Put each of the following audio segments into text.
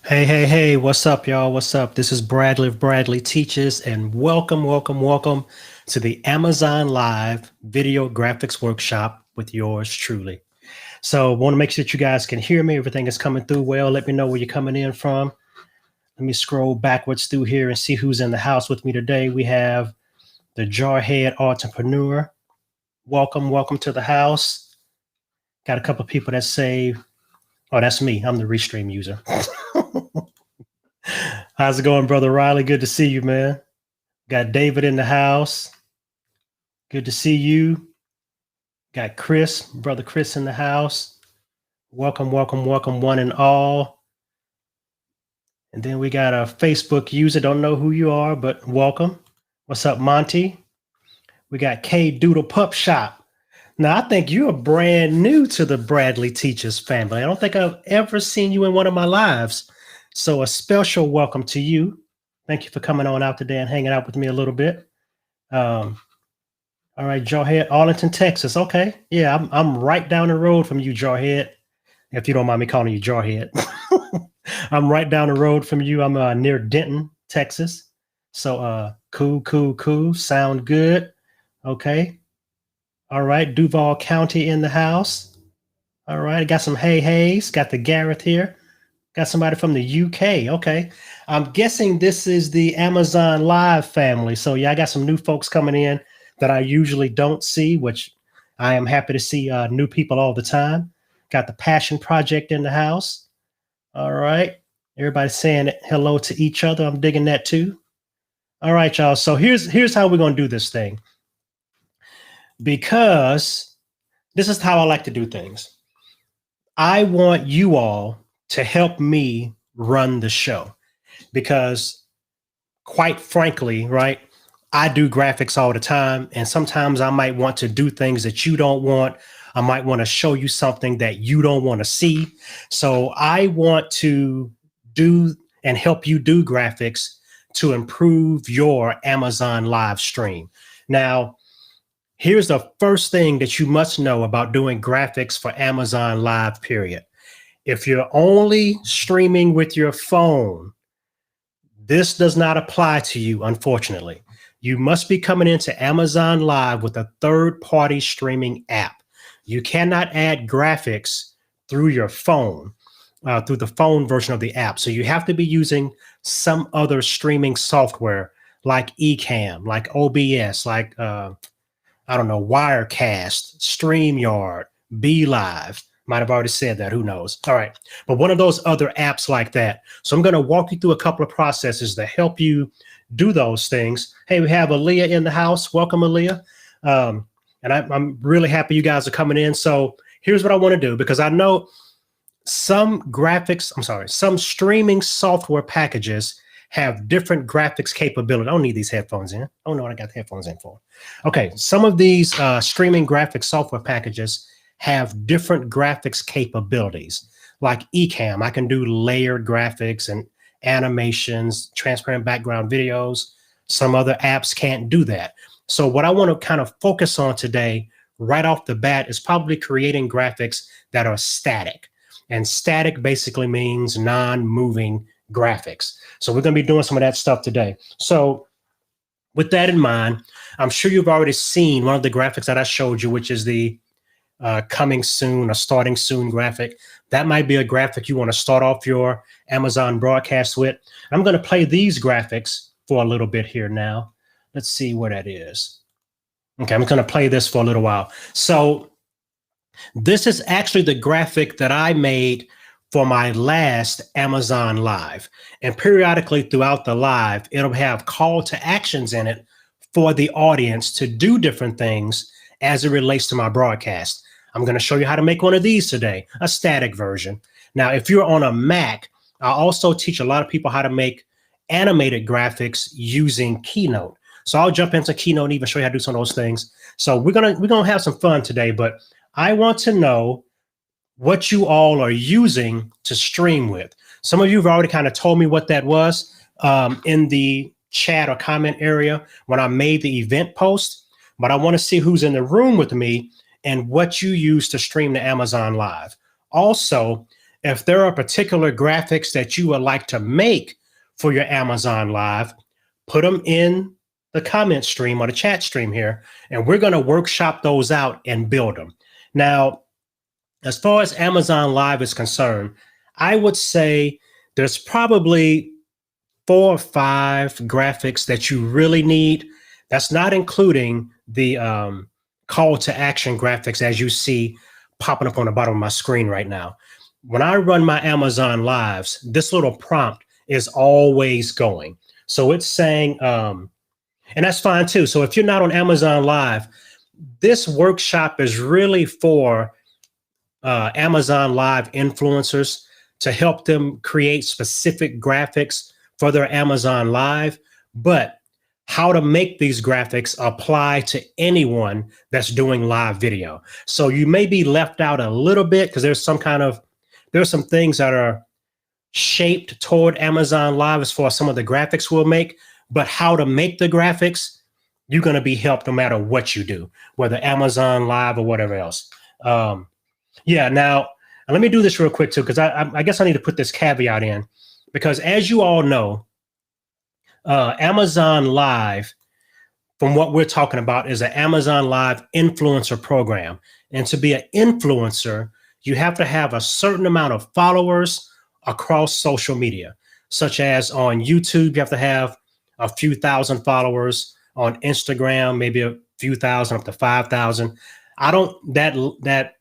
Hey, what's up, y'all? What's up? This is Bradley of Bradley Teaches, and welcome to the Amazon Live Video Graphics Workshop with yours truly. So, want to make sure that you guys can hear me. Everything is coming through well. Let me know where you're coming in from. Let me scroll backwards through here and see who's in the house with me today. We have the Jarhead Entrepreneur. Welcome to the house. Got a couple of people that say, oh, that's me. I'm the Restream user. How's it going, Brother Riley? Good to see you, man. Got David in the house. Good to see you. Got Chris, Brother Chris in the house. Welcome, one and all. And then we got a Facebook user. Don't know who you are, but welcome. What's up, Monty? We got K Doodle Pup Shop. Now, I think you're brand new to the Bradley Teachers family. I don't think I've ever seen you in one of my lives. So a special welcome to you. Thank you for coming on out today and hanging out with me a little bit. All right, Jarhead, Arlington, Texas. Okay. Yeah, I'm right down the road from you, Jarhead. If you don't mind me calling you Jarhead. I'm right down the road from you. I'm near Denton, Texas. So cool. Sound good. Okay. All right, Duval County in the house. All right, got some Hayes. Got the Gareth here. Got somebody from the UK. Okay. I'm guessing this is the Amazon Live family. So yeah, I got some new folks coming in that I usually don't see, which I am happy to see new people all the time. Got the Passion Project in the house. All right. Everybody saying hello to each other. I'm digging that too. All right, y'all. So here's how we're going to do this thing. Because this is how I like to do things. I want you all to help me run the show because quite frankly, right, I do graphics all the time. And sometimes I might want to do things that you don't want. I might want to show you something that you don't want to see. So I want to do and help you do graphics to improve your Amazon live stream. Now, here's the first thing that you must know about doing graphics for Amazon Live, period. If you're only streaming with your phone, this does not apply to you, unfortunately. You must be coming into Amazon Live with a third-party streaming app. You cannot add graphics through your phone, through the phone version of the app. So you have to be using some other streaming software like Ecamm, like OBS, like, I don't know, Wirecast, StreamYard, BeLive. Might have already said that. Who knows? All right. But one of those other apps like that. So I'm going to walk you through a couple of processes to help you do those things. Hey, we have Aaliyah in the house. Welcome, Aaliyah. And I'm really happy you guys are coming in. So here's what I want to do, because I know some streaming software packages have different graphics capability. I don't need these headphones in. I don't know what I got the headphones in for. Okay. Some of these streaming graphics software packages have different graphics capabilities. Like Ecamm, I can do layered graphics and animations, transparent background videos. Some other apps can't do that. So what I want to kind of focus on today, right off the bat, is probably creating graphics that are static. And static basically means non-moving graphics. So we're going to be doing some of that stuff today. So with that in mind, I'm sure you've already seen one of the graphics that I showed you, which is the coming soon or starting soon graphic. That might be a graphic you want to start off your Amazon broadcast with. I'm going to play these graphics for a little bit here now. Let's see what that is. Okay, I'm going to play this for a little while. So this is actually the graphic that I made for my last Amazon Live. And periodically throughout the live, it'll have call to actions in it for the audience to do different things as it relates to my broadcast. I'm going to show you how to make one of these today, a static version. Now, if you're on a Mac, I also teach a lot of people how to make animated graphics using Keynote. So I'll jump into Keynote and even show you how to do some of those things. So we're gonna have some fun today, but I want to know what you all are using to stream with. Some of you have already kind of told me what that was in the chat or comment area when I made the event post, but I want to see who's in the room with me and what you use to stream to Amazon Live. Also, if there are particular graphics that you would like to make for your Amazon Live, put them in the comment stream or the chat stream here, and we're going to workshop those out and build them. Now, as far as Amazon Live is concerned, I would say there's probably 4 or 5 graphics that you really need. That's not including the call to action graphics as you see popping up on the bottom of my screen right now. When I run my Amazon Lives, this little prompt is always going. So it's saying, and that's fine too. So if you're not on Amazon Live, this workshop is really for Amazon Live influencers to help them create specific graphics for their Amazon Live, but how to make these graphics apply to anyone that's doing live video. So you may be left out a little bit because there's some things that are shaped toward Amazon Live as far as some of the graphics we'll make, but how to make the graphics, you're going to be helped no matter what you do, whether Amazon Live or whatever else. Yeah, now let me do this real quick too, because I guess I need to put this caveat in, because as you all know, Amazon Live, from what we're talking about, is an Amazon Live influencer program. And to be an influencer, you have to have a certain amount of followers across social media, such as on YouTube, you have to have a few thousand followers. On Instagram, maybe a few thousand, up to 5,000. That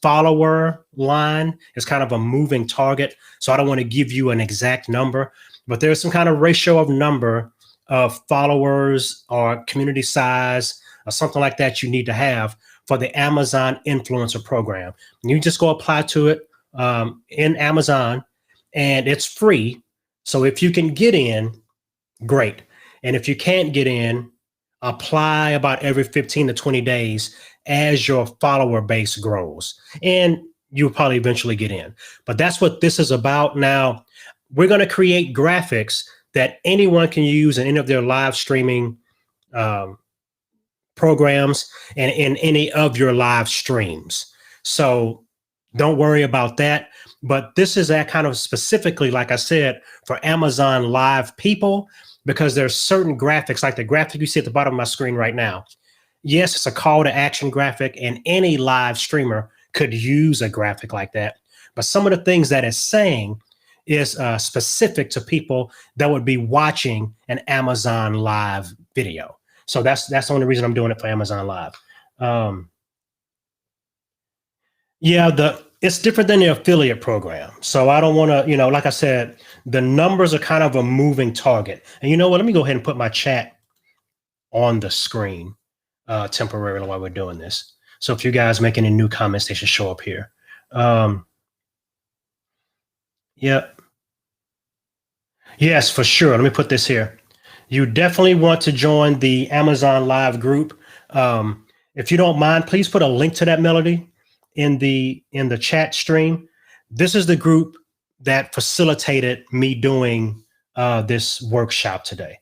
follower line is kind of a moving target. So I don't want to give you an exact number, but there's some kind of ratio of number of followers or community size or something like that you need to have for the Amazon influencer program. And you just go apply to it in Amazon, and it's free. So if you can get in, great. And if you can't get in, apply about every 15 to 20 days as your follower base grows, and you'll probably eventually get in. But that's what this is about. Now, we're going to create graphics that anyone can use in any of their live streaming programs and in any of your live streams. So don't worry about that. But this is that kind of specifically, like I said, for Amazon Live people, because there's certain graphics, like the graphic you see at the bottom of my screen right now. Yes, it's a call to action graphic, and any live streamer could use a graphic like that. But some of the things that it's saying is specific to people that would be watching an Amazon Live video. So that's the only reason I'm doing it for Amazon Live. It's different than the affiliate program. So I don't want to, like I said, the numbers are kind of a moving target. And you know what? Let me go ahead and put my chat on the screen temporarily while we're doing this. So if you guys make any new comments, they should show up here. Yep. Yes, for sure. Let me put this here. You definitely want to join the Amazon Live group. If you don't mind, please put a link to that, Melody, in the chat stream. This is the group that facilitated me doing this workshop today.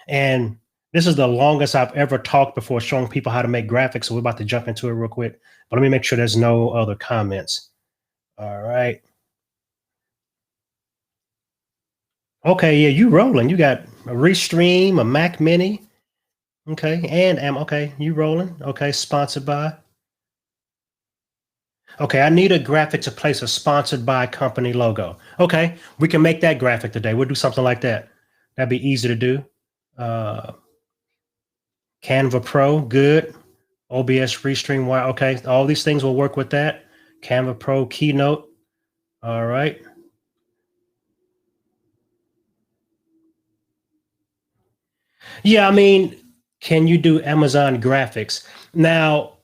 And this is the longest I've ever talked before showing people how to make graphics. So we're about to jump into it real quick, but let me make sure there's no other comments. All right. Okay, yeah, you rolling. You got a Restream, a Mac Mini. Okay, and okay, you rolling. Okay, sponsored by. Okay, I need a graphic to place a sponsored by company logo. Okay, we can make that graphic today. We'll do something like that. That'd be easy to do. Canva Pro, good. OBS Restream, okay, all these things will work with that. Canva Pro, Keynote. All right. Yeah, I mean, can you do Amazon graphics? Now,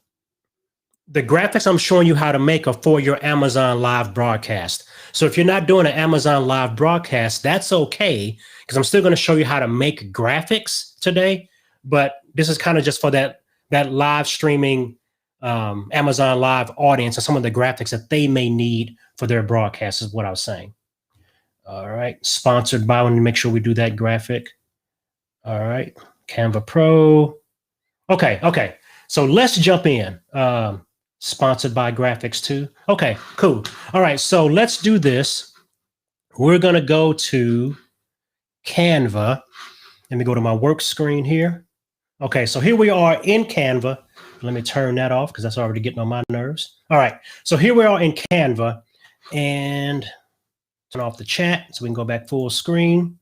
the graphics I'm showing you how to make are for your Amazon Live broadcast. So if you're not doing an Amazon Live broadcast, that's okay, because I'm still going to show you how to make graphics today. But this is kind of just for that live streaming Amazon Live audience and some of the graphics that they may need for their broadcast is what I was saying. All right. Sponsored by, I want to make sure we do that graphic. All right. Canva Pro. Okay. So let's jump in. Sponsored by graphics too. Okay, cool. All right, so let's do this. We're going to go to Canva. Let me go to my work screen here. Okay, so here we are in Canva. Let me turn that off because that's already getting on my nerves. All right, so here we are in Canva, and turn off the chat so we can go back full screen.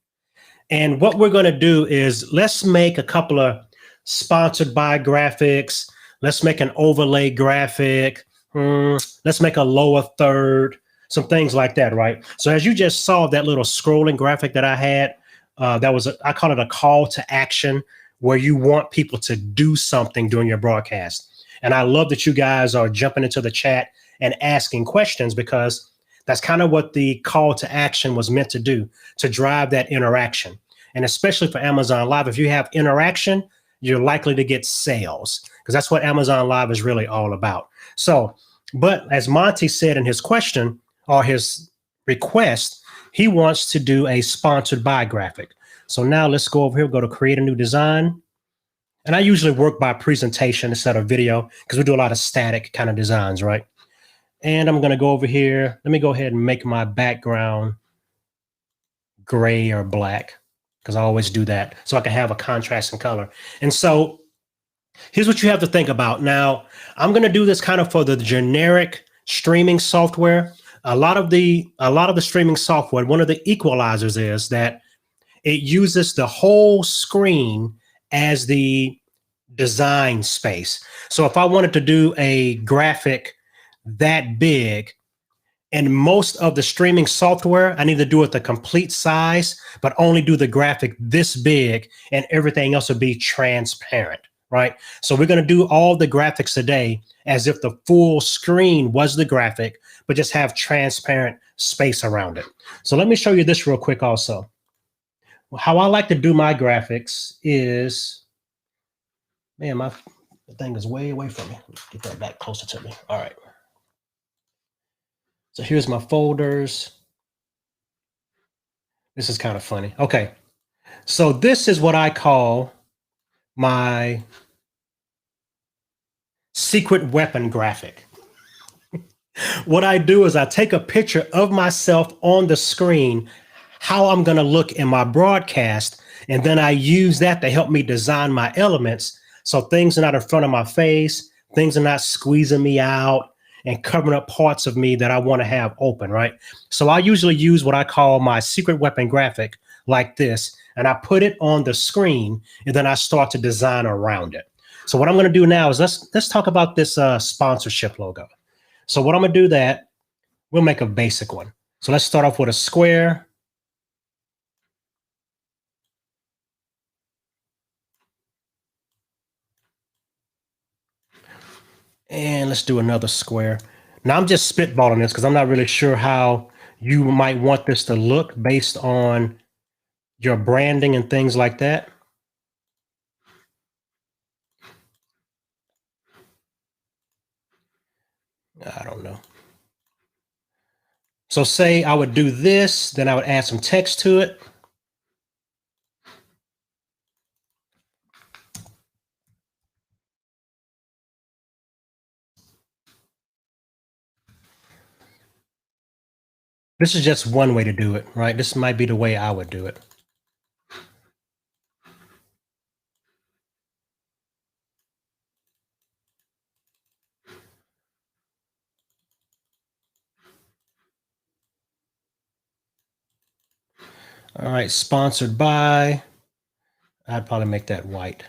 And what we're going to do is let's make a couple of sponsored by graphics. Let's make an overlay graphic. Let's make a lower third, some things like that, right? So as you just saw that little scrolling graphic that I had, that was, I call it a call to action, where you want people to do something during your broadcast. And I love that you guys are jumping into the chat and asking questions, because that's kind of what the call to action was meant to do, to drive that interaction. And especially for Amazon Live, if you have interaction, you're likely to get sales, because that's what Amazon Live is really all about. So, but as Monty said in his question or his request, he wants to do a sponsored by graphic. So now let's go over here, go to create a new design. And I usually work by presentation instead of video, because we do a lot of static kind of designs, right? And I'm going to go over here. Let me go ahead and make my background gray or black, because I always do that so I can have a contrast in color. And so here's what you have to think about. Now, I'm going to do this kind of for the generic streaming software. A lot of the streaming software, one of the equalizers is that it uses the whole screen as the design space. So if I wanted to do a graphic that big, and most of the streaming software, I need to do it the complete size, but only do the graphic this big, and everything else will be transparent, right? So we're going to do all the graphics today as if the full screen was the graphic, but just have transparent space around it. So let me show you this real quick also. How I like to do my graphics is, man, my thing is way away from me. Get that back closer to me. All right. So here's my folders. This is kind of funny. Okay. So this is what I call my secret weapon graphic. What I do is I take a picture of myself on the screen, how I'm going to look in my broadcast, and then I use that to help me design my elements, so things are not in front of my face, things are not squeezing me out and covering up parts of me that I want to have open, right? So I usually use what I call my secret weapon graphic like this, and I put it on the screen, and then I start to design around it. So what I'm going to do now is let's talk about this sponsorship logo. So what I'm going to do that, we'll make a basic one. So let's start off with a square. And let's do another square. Now I'm just spitballing this because I'm not really sure how you might want this to look based on your branding and things like that. I don't know. So say I would do this, then I would add some text to it. This is just one way to do it, right? This might be the way I would do it. All right, sponsored by, I'd probably make that white.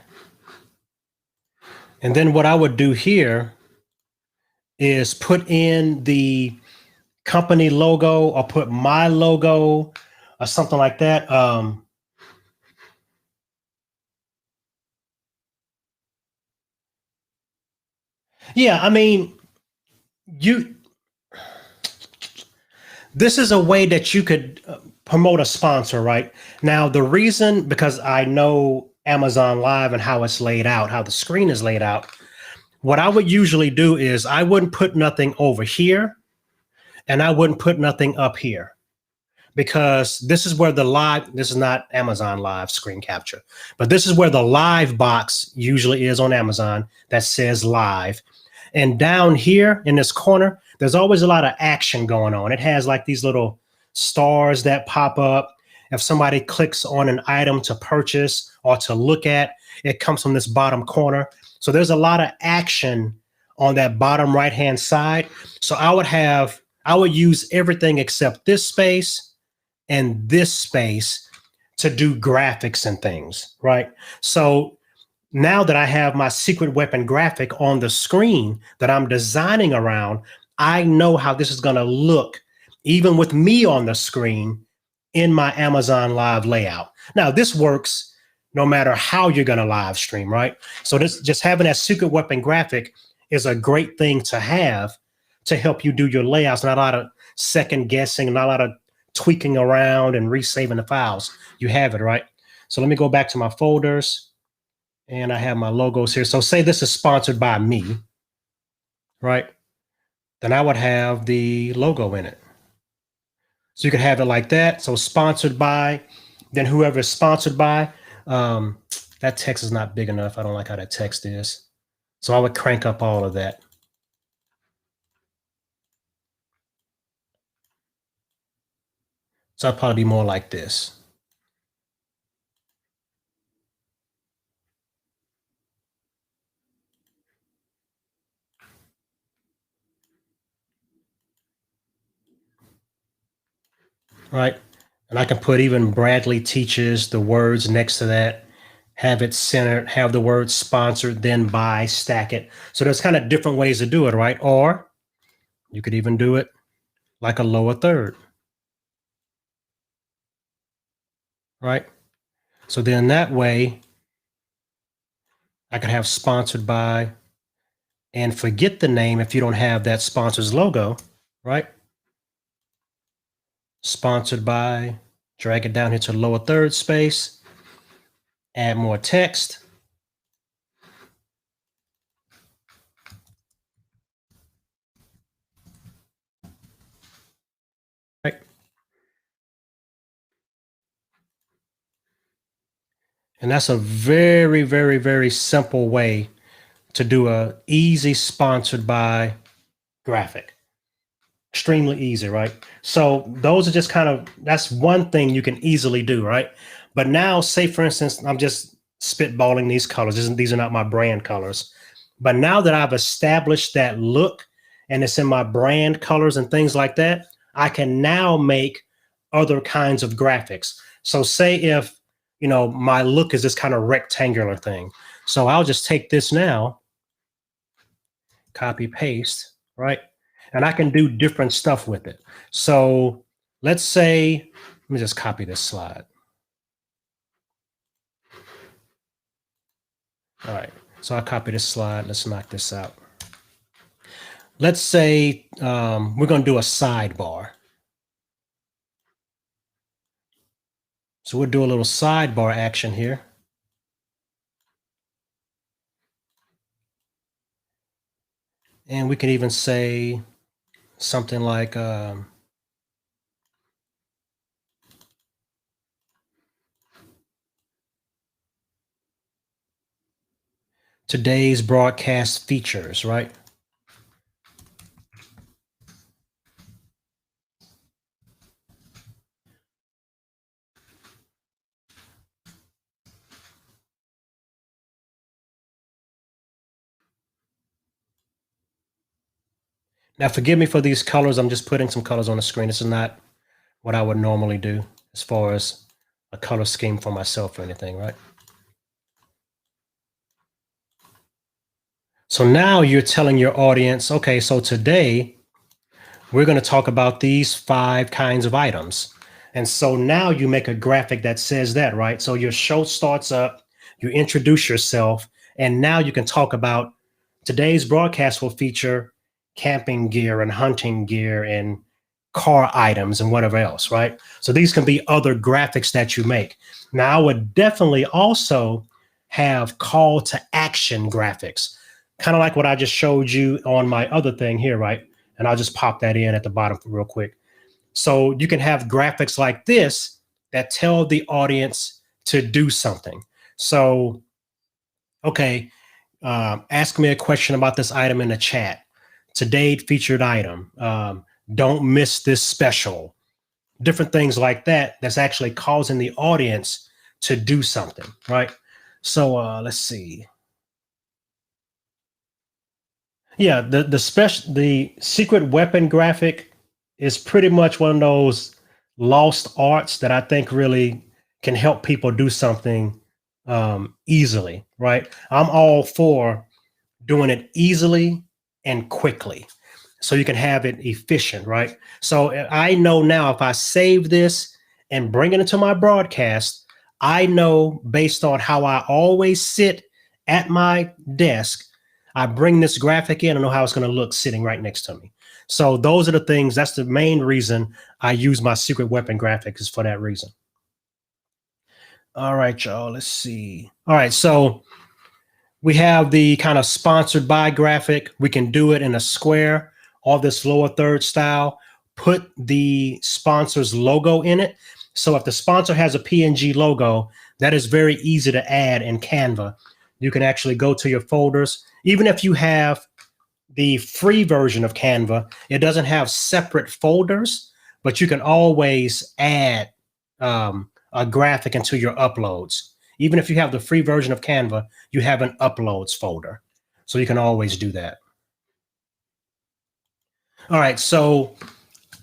And then what I would do here is put in the company logo or put my logo or something like that. Yeah, I mean, this is a way that you could promote a sponsor, right? Now, the reason, because I know Amazon Live and how it's laid out, how the screen is laid out, what I would usually do is I wouldn't put nothing over here and I wouldn't put nothing up here, because this is where the live, this is not Amazon Live screen capture, but this is where the live box usually is on Amazon that says live. And down here in this corner, there's always a lot of action going on. It has like these little stars that pop up. If somebody clicks on an item to purchase or to look at, it comes from this bottom corner. So there's a lot of action on that bottom right-hand side. So I would use everything except this space and this space to do graphics and things, right? So now that I have my secret weapon graphic on the screen that I'm designing around, I know how this is going to look, even with me on the screen in my Amazon Live layout. Now, this works no matter how you're going to live stream, right? So this just having that secret weapon graphic is a great thing to have to help you do your layouts. Not a lot of second guessing, not a lot of tweaking around and resaving the files. You have it, right? So let me go back to my folders. And I have my logos here. So say this is sponsored by me, right? Then I would have the logo in it. So you could have it like that. So sponsored by, then whoever is sponsored by. That text is not big enough. I don't like how that text is. So I would crank up all of that. So I'd probably be more like this. Right? And I can put even Bradley teaches the words next to that, have it centered, have the word sponsored, then by, stack it. So there's kind of different ways to do it, right? Or you could even do it like a lower third, right? So then that way I could have sponsored by and forget the name if you don't have that sponsor's logo, right? Sponsored by, drag it down here to lower third space, add more text. Right. And that's a very, very, very simple way to do a easy sponsored by graphic. Extremely easy, right? So those are just kind of, that's one thing you can easily do, right? But now, say for instance, I'm just spitballing these colors. These are not my brand colors. But now that I've established that look and it's in my brand colors and things like that, I can now make other kinds of graphics. So say if, my look is this kind of rectangular thing. So I'll just take this now, copy, paste, right? And I can do different stuff with it. So let's say, let me just copy this slide. All right, so I copy this slide. Let's knock this out. Let's say we're going to do a sidebar. So we'll do a little sidebar action here. And we can even say something like, today's broadcast features, right? Now, forgive me for these colors. I'm just putting some colors on the screen. This is not what I would normally do as far as a color scheme for myself or anything, right? So now you're telling your audience, okay, so today we're going to talk about these 5 kinds of items. And so now you make a graphic that says that, right? So your show starts up, you introduce yourself, and now you can talk about today's broadcast will feature camping gear and hunting gear and car items and whatever else, right? So these can be other graphics that you make. Now, I would definitely also have call to action graphics, kind of like what I just showed you on my other thing here, right? And I'll just pop that in at the bottom real quick. So you can have graphics like this that tell the audience to do something. So, okay, Ask me a question about this item in the chat. Today featured item. Don't miss this special. Different things like that. That's actually causing the audience to do something, right? So let's see. Yeah, the secret weapon graphic is pretty much one of those lost arts that I think really can help people do something easily, right? I'm all for doing it easily and quickly so you can have it efficient, right? So I know now if I save this and bring it into my broadcast, I know based on how I always sit at my desk, I bring this graphic in, I know how it's going to look sitting right next to me. So those are the things, that's the main reason I use my secret weapon graphic is for that reason. All right, y'all, let's see. All right, so we have the kind of sponsored by graphic. We can do it in a square or this lower third style. Put the sponsor's logo in it. So if the sponsor has a PNG logo, that is very easy to add in Canva. You can actually go to your folders. Even if you have the free version of Canva, it doesn't have separate folders, but you can always add a graphic into your uploads. Even if you have the free version of Canva, you have an uploads folder. So you can always do that. All right, so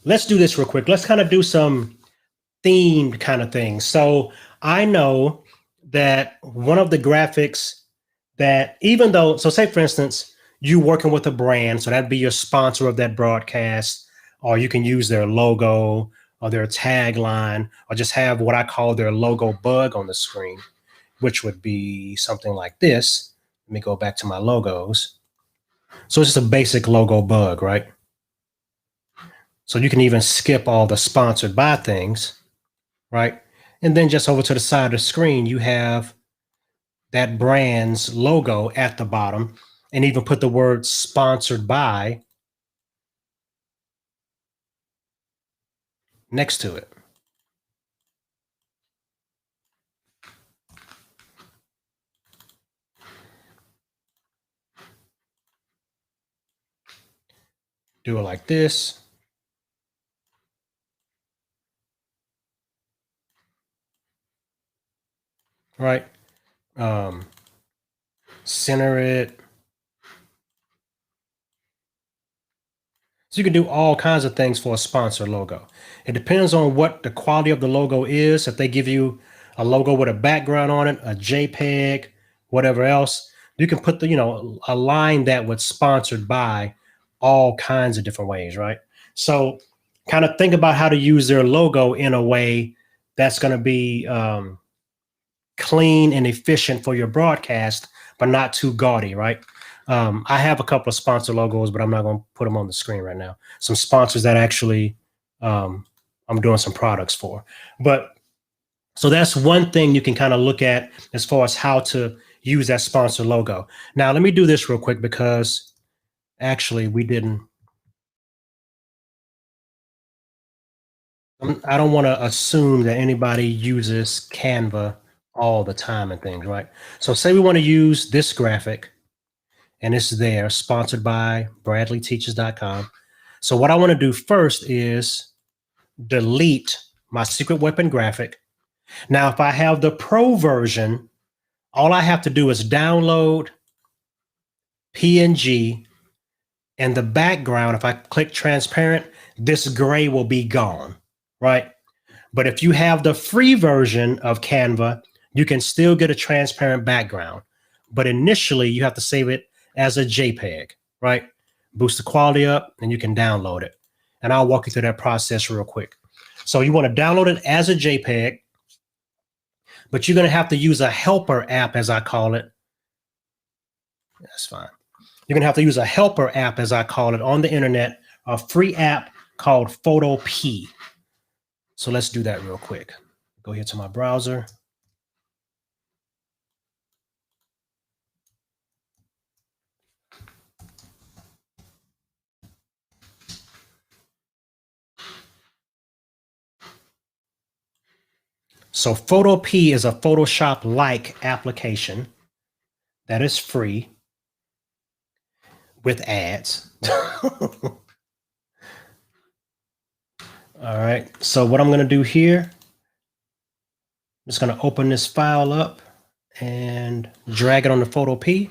let's do this real quick. Let's kind of do some themed kind of things. So I know that one of the graphics that even though, so say for instance, you working with a brand, so that'd be your sponsor of that broadcast, or you can use their logo or their tagline, or just have what I call their logo bug on the screen, which would be something like this. Let me go back to my logos. So it's just a basic logo bug, right? So you can even skip all the sponsored by things, right? And then just over to the side of the screen, you have that brand's logo at the bottom and even put the word sponsored by next to it. Do it like this. Right? Center it. So you can do all kinds of things for a sponsor logo. It depends on what the quality of the logo is. If they give you a logo with a background on it, a JPEG, whatever else, you can put align that with sponsored by all kinds of different ways, right? So kind of think about how to use their logo in a way that's going to be clean and efficient for your broadcast, but not too gaudy, right? I have a couple of sponsor logos, but I'm not going to put them on the screen right now. Some sponsors that actually I'm doing some products for. But so that's one thing you can kind of look at as far as how to use that sponsor logo. Now, let me do this real quick because actually we didn't. I don't want to assume that anybody uses Canva all the time and things, right? So say we want to use this graphic and it's there, sponsored by bradleyteaches.com. So what I want to do first is delete my secret weapon graphic. Now, if I have the pro version, all I have to do is download PNG and the background. If I click transparent, this gray will be gone, right? But if you have the free version of Canva, you can still get a transparent background. But initially, you have to save it as a JPEG, right? Boost the quality up, and you can download it. And I'll walk you through that process real quick. So you want to download it as a JPEG, but you're going to have to use a helper app, as I call it. That's fine. You're going to have to use a helper app, as I call it, on the internet, a free app called Photopea. So let's do that real quick. Go here to my browser. So Photopea is a Photoshop-like application that is free. with ads. All right. So what I'm going to do here, I'm just going to open this file up and drag it on the photo P.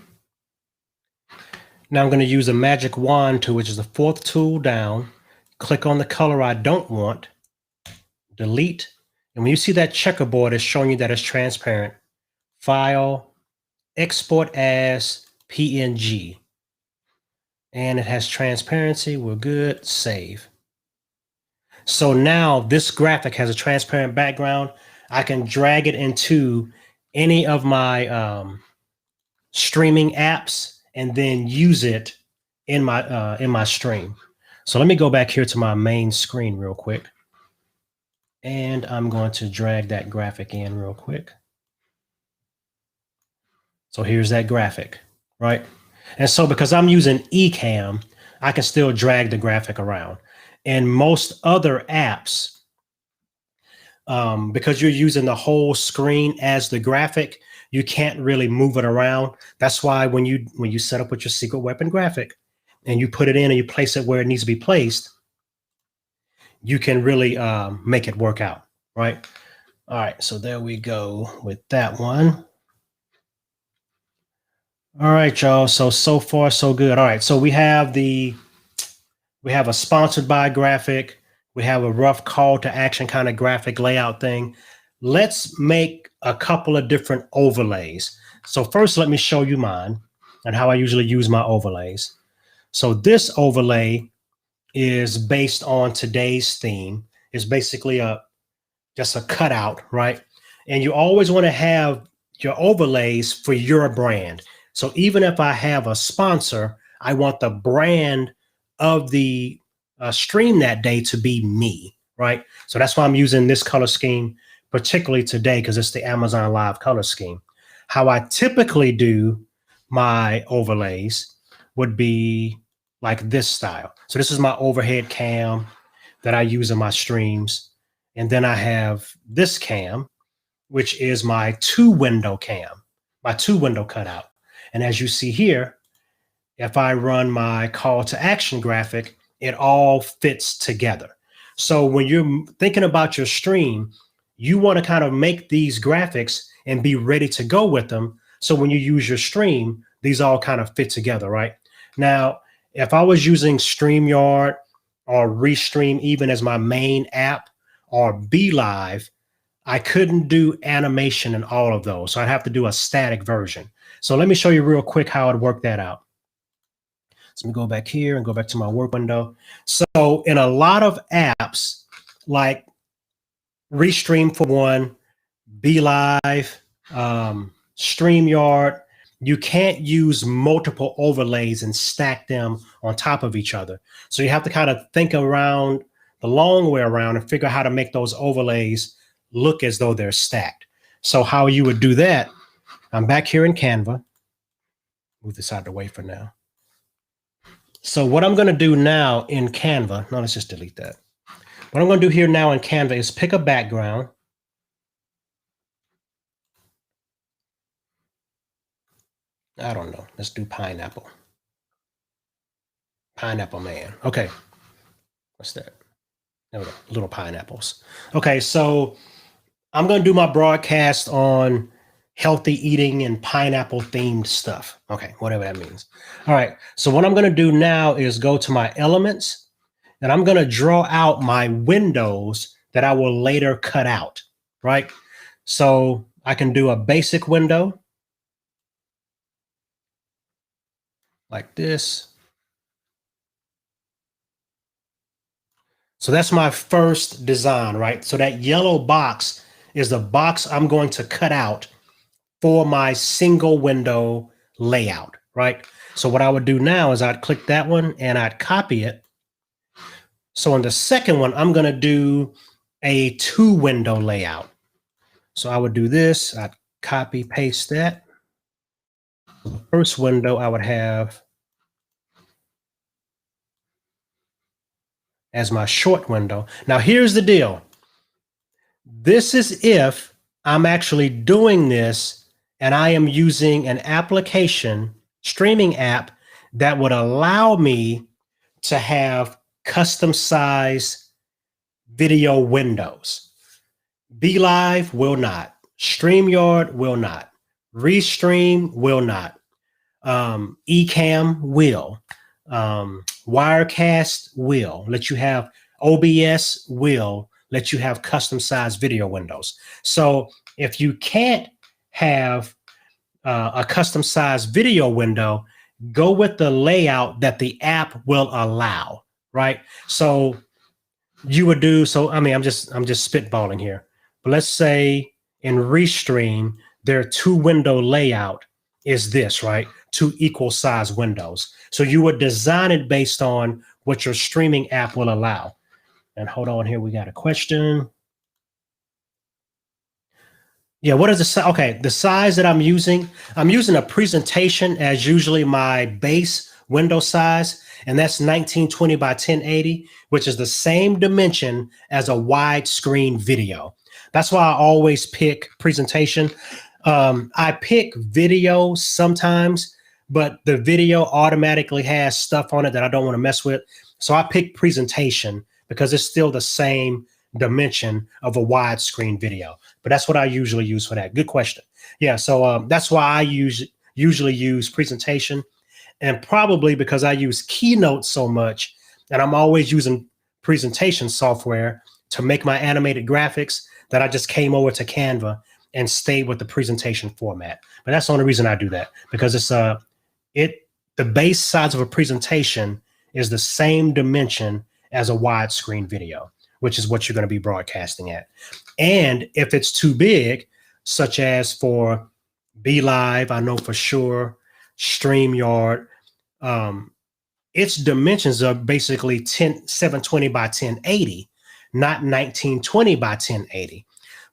Now I'm going to use a magic wand tool, which is the fourth tool down. Click on the color I don't want, delete. And when you see that checkerboard, it's showing you that it's transparent. File, export as PNG. And it has transparency. We're good. Save. So now this graphic has a transparent background. I can drag it into any of my streaming apps and then use it in my stream. So let me go back here to my main screen real quick. And I'm going to drag that graphic in real quick. So here's that graphic, right? And so because I'm using Ecamm, I can still drag the graphic around. And most other apps, because you're using the whole screen as the graphic, you can't really move it around. That's why when you set up with your secret weapon graphic and you put it in and you place it where it needs to be placed, you can really make it work out, right? All right, so there we go with that one. All right, y'all. So far, so good. All right, so we have a sponsored by graphic. We have a rough call to action kind of graphic layout thing. Let's make a couple of different overlays. So first, let me show you mine and how I usually use my overlays. So this overlay is based on today's theme. It's basically just a cutout, right? And you always want to have your overlays for your brand. So even if I have a sponsor, I want the brand of the stream that day to be me, right? So that's why I'm using this color scheme, particularly today, because it's the Amazon Live color scheme. How I typically do my overlays would be like this style. So this is my overhead cam that I use in my streams. And then I have this cam, which is my two-window cam, my two-window cutout. And as you see here, if I run my call to action graphic, it all fits together. So when you're thinking about your stream, you want to kind of make these graphics and be ready to go with them. So when you use your stream, these all kind of fit together, right? Now, if I was using StreamYard or Restream even as my main app or BeLive, I couldn't do animation in all of those. So I'd have to do a static version. So let me show you real quick how I'd work that out. So let me go back here and go back to my work window. So in a lot of apps like Restream for one, BeLive, StreamYard, you can't use multiple overlays and stack them on top of each other. So you have to kind of think around the long way around and figure out how to make those overlays look as though they're stacked. So how you would do that, I'm back here in Canva. Move this out of the way for now. So what I'm going to do now in Canva, no, let's just delete that. What I'm going to do here now in Canva is pick a background. I don't know. Let's do pineapple. Pineapple man. Okay. What's that? There we go. Little pineapples. Okay, so I'm going to do my broadcast on healthy eating and pineapple themed stuff. Okay, whatever that means. All right, so what I'm going to do now is go to my elements and I'm going to draw out my windows that I will later cut out, right? So I can do a basic window like this. So that's my first design, right? So that yellow box is the box I'm going to cut out for my single window layout, right? So what I would do now is I'd click that one and I'd copy it. So on the second one, I'm going to do a two window layout. So I would do this, I'd copy, paste that. The first window I would have as my short window. Now here's the deal. This is if I'm actually doing this and I am using an application, streaming app that would allow me to have custom size video windows. Be Live will not. StreamYard will not. Restream will not. Ecamm will. Wirecast will let you have. OBS will let you have custom sized video windows. So if you can't have a custom sized video window, go with the layout that the app will allow, right? So you would do, so I mean, I'm just spitballing here, but let's say in Restream, their 2-window layout is this, right? 2 equal size windows. So you would design it based on what your streaming app will allow. And hold on here, we got a question. Yeah, what is the size? Okay, the size that I'm using a presentation as usually my base window size, and that's 1920 by 1080, which is the same dimension as a widescreen video. That's why I always pick presentation. I pick video sometimes, but the video automatically has stuff on it that I don't want to mess with. So I pick presentation because it's still the same dimension of a widescreen video. But that's what I usually use for that. Good question. Yeah, so that's why I usually use presentation, and probably because I use Keynote so much, and I'm always using presentation software to make my animated graphics, that I just came over to Canva and stayed with the presentation format. But that's the only reason I do that, because it's the base size of a presentation is the same dimension as a widescreen video, which is what you're going to be broadcasting at. And if it's too big, such as for Be Live, I know for sure, StreamYard, its dimensions are basically 720 by 1080, not 1920 by 1080.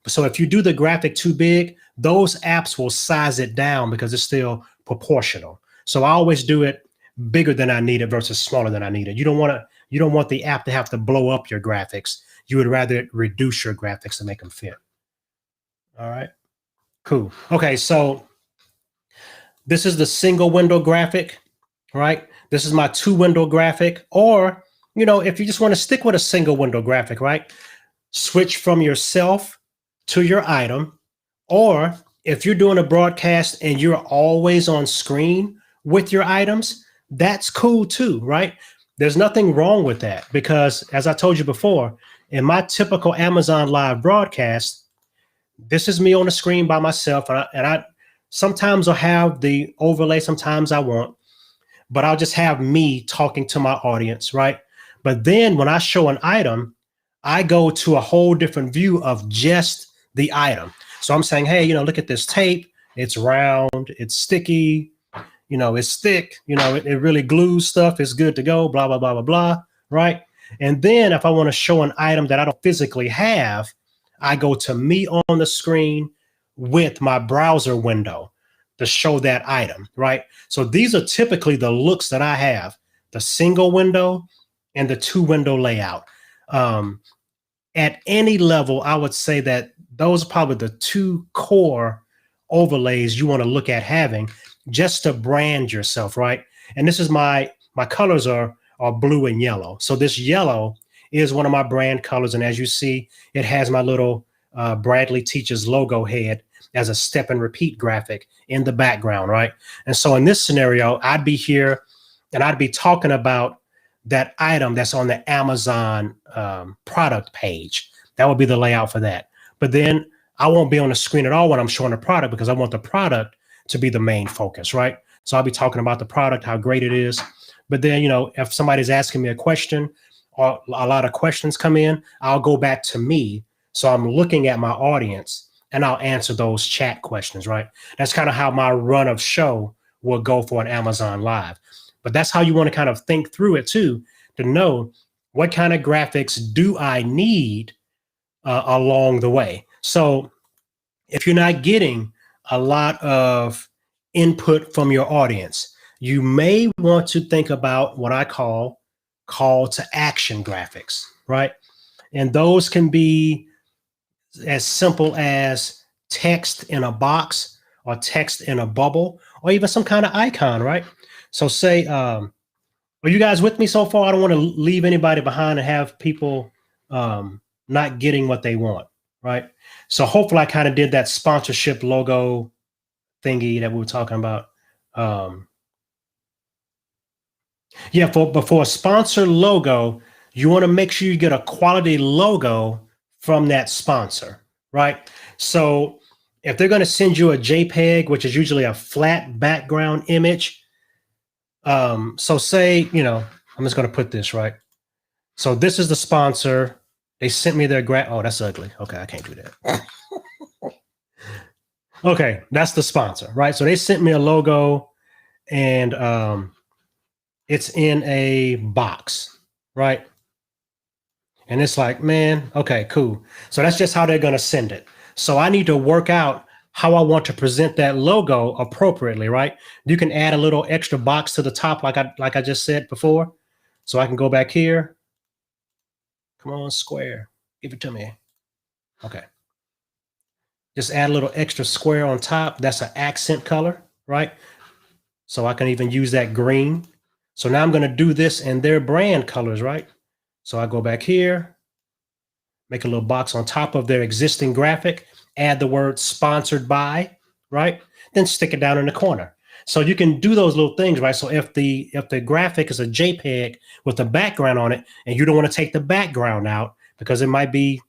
So if you do the graphic too big, those apps will size it down because it's still proportional. So I always do it bigger than I need it versus smaller than I need it. You don't want the app to have to blow up your graphics. You would rather reduce your graphics to make them fit. All right, cool. Okay, so this is the single window graphic, right? This is my 2-window graphic. Or, if you just want to stick with a single window graphic, right? Switch from yourself to your item. Or if you're doing a broadcast and you're always on screen with your items, that's cool too, right? There's nothing wrong with that, because as I told you before, in my typical Amazon Live broadcast, this is me on the screen by myself, and I sometimes I'll have the overlay, sometimes I won't, but I'll just have me talking to my audience, right? But then when I show an item, I go to a whole different view of just the item. So I'm saying, hey, look at this tape. It's round, it's sticky, it's thick, it really glues stuff. It's good to go, blah, blah, blah, blah, blah, right? And then if I want to show an item that I don't physically have, I go to me on the screen with my browser window to show that item, right? So these are typically the looks that I have: the single window and the 2-window layout. At any level, I would say that those are probably the 2 core overlays you want to look at having just to brand yourself, right? And this is my colors are blue and yellow. So this yellow is one of my brand colors. And as you see, it has my little Bradley Teaches logo head as a step and repeat graphic in the background, right? And so in this scenario, I'd be here and I'd be talking about that item that's on the Amazon product page. That would be the layout for that. But then I won't be on the screen at all when I'm showing the product, because I want the product to be the main focus, right? So I'll be talking about the product, how great it is. But then, if somebody's asking me a question or a lot of questions come in, I'll go back to me. So I'm looking at my audience and I'll answer those chat questions, right? That's kind of how my run of show will go for an Amazon Live. But that's how you want to kind of think through it too, to know what kind of graphics do I need along the way. So if you're not getting a lot of input from your audience, you may want to think about what I call to action graphics, right? And those can be as simple as text in a box or text in a bubble or even some kind of icon, right? So say, are you guys with me so far? I don't want to leave anybody behind and have people not getting what they want, right? So hopefully I kind of did that sponsorship logo thingy that we were talking about. Yeah, for a sponsor logo, you want to make sure you get a quality logo from that sponsor, right? So if they're going to send you a JPEG, which is usually a flat background image, so say, I'm just going to put this right. So this is the sponsor. They sent me their oh, that's ugly. Okay, I can't do that. Okay, that's the sponsor, right? So they sent me a logo and it's in a box, right? And it's like, man, okay, cool. So that's just how they're going to send it. So I need to work out how I want to present that logo appropriately, right? You can add a little extra box to the top, like I just said before. So I can go back here. Come on, square. Give it to me. Okay. Just add a little extra square on top. That's an accent color, right? So I can even use that green. So now I'm going to do this in their brand colors, right? So I go back here, make a little box on top of their existing graphic, add the word sponsored by, right? Then stick it down in the corner. So you can do those little things, right? So if the graphic is a JPEG with a background on it, and you don't want to take the background out because it might be,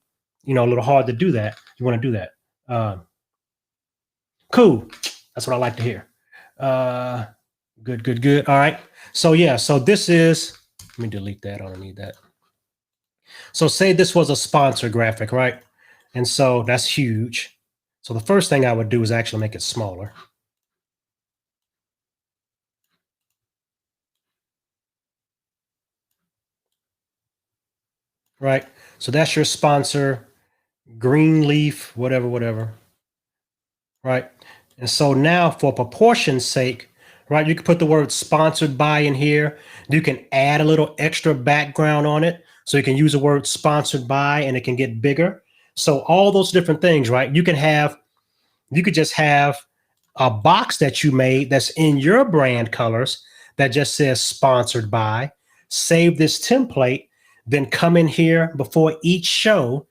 a little hard to do that. You want to do that. Cool. That's what I like to hear. Good. All right. So yeah, so this is, let me delete that. I don't need that. So say this was a sponsor graphic, right? And so that's huge. So the first thing I would do is actually make it smaller. Right? So that's your sponsor, green leaf, whatever. Right? And so now for proportion's sake, right, you can put the word sponsored by in here. You can add a little extra background on it. So you can use the word sponsored by and it can get bigger. So all those different things, right? You could just have a box that you made that's in your brand colors that just says sponsored by. Save this template, then come in here before each show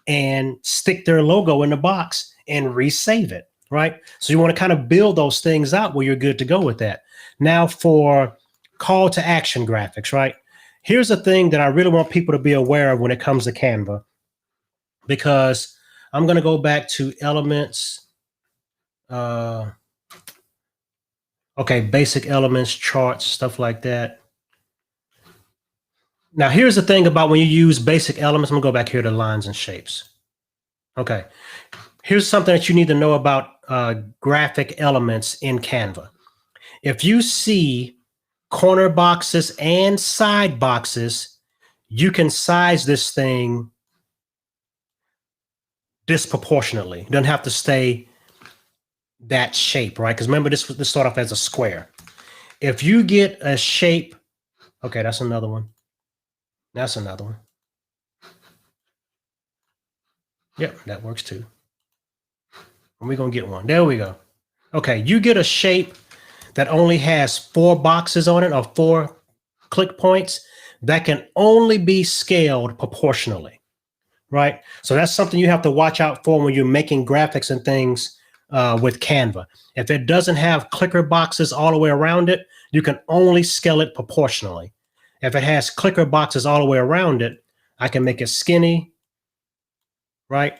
and stick their logo in the box and resave it, right? So you want to kind of build those things out where you're good to go with that. Now for call to action graphics, right? Here's a thing that I really want people to be aware of when it comes to Canva, because I'm going to go back to elements. Okay, basic elements, charts, stuff like that. Now, here's the thing about when you use basic elements. I'm going to go back here to lines and shapes. Okay, here's something that you need to know about graphic elements in Canva. If you see corner boxes and side boxes, you can size this thing disproportionately. It doesn't have to stay that shape, right? Because remember, this started off as a square. If you get a shape, okay, that's another one. That's another one. Yep, that works too. And we're going to get one. There we go. Okay, you get a shape that only has 4 boxes on it or 4 click points that can only be scaled proportionally, right? So that's something you have to watch out for when you're making graphics and things with Canva. If it doesn't have clicker boxes all the way around it, you can only scale it proportionally. If it has clicker boxes all the way around it, I can make it skinny, right?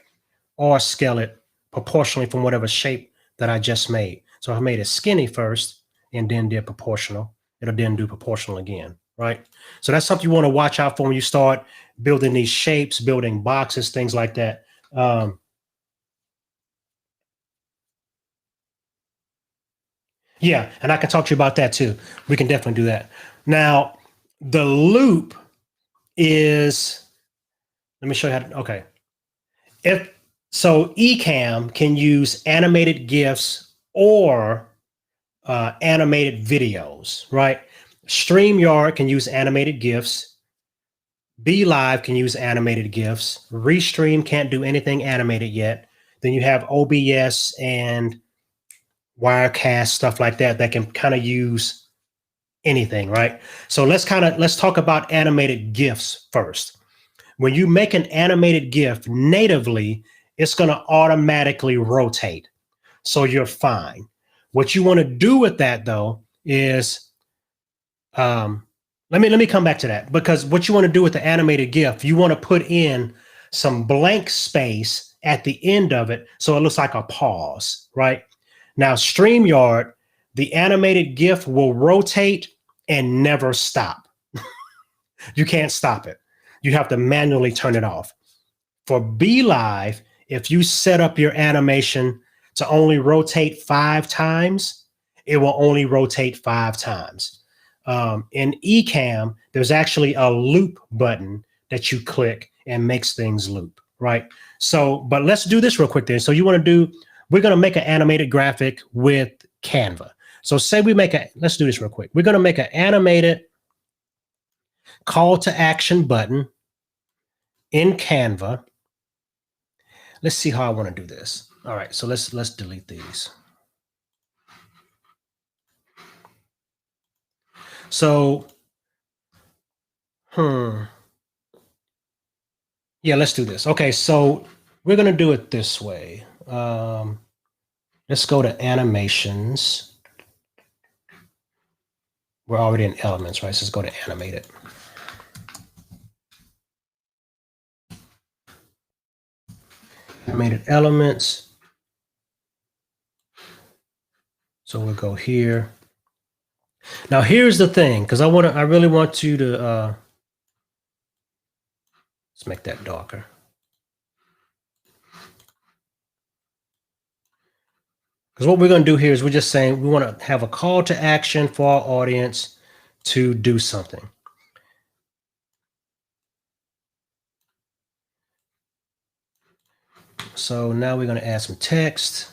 Or scale it proportionally from whatever shape that I just made. So I made it skinny first and then did proportional. It'll then do proportional again, right? So that's something you want to watch out for when you start building these shapes, building boxes, things like that. Yeah, and I can talk to you about that too. We can definitely do that. Now, the loop is, let me show you how to, okay. So Ecamm can use animated GIFs or animated videos, right? StreamYard can use animated GIFs. BeLive can use animated GIFs. Restream can't do anything animated yet. Then you have OBS and Wirecast, stuff like that, that can kind of use anything, right? So let's talk about animated GIFs first. When you make an animated GIF natively, it's going to automatically rotate. So you're fine. What you want to do with that though is let me come back to that, because what you want to do with the animated GIF, you want to put in some blank space at the end of it so it looks like a pause, right? Now, StreamYard, the animated GIF will rotate and never stop. You can't stop it. You have to manually turn it off. For BeLive, if you set up your animation to only rotate 5 times, it will only rotate 5 times. In Ecamm, there's actually a loop button that you click and makes things loop, right? So, but let's do this real quick then. So we're going to make an animated graphic with Canva. So say let's do this real quick. We're going to make an animated call to action button in Canva. Let's see how I want to do this. All right, so let's delete these. So, yeah, let's do this. Okay, so we're going to do it this way. Let's go to animations. We're already in elements, right? So let's go to animated. Animated elements. So we'll go here. Now here's the thing, because I really want you to let's make that darker. Because what we're going to do here is we're just saying we want to have a call to action for our audience to do something. So now we're going to add some text.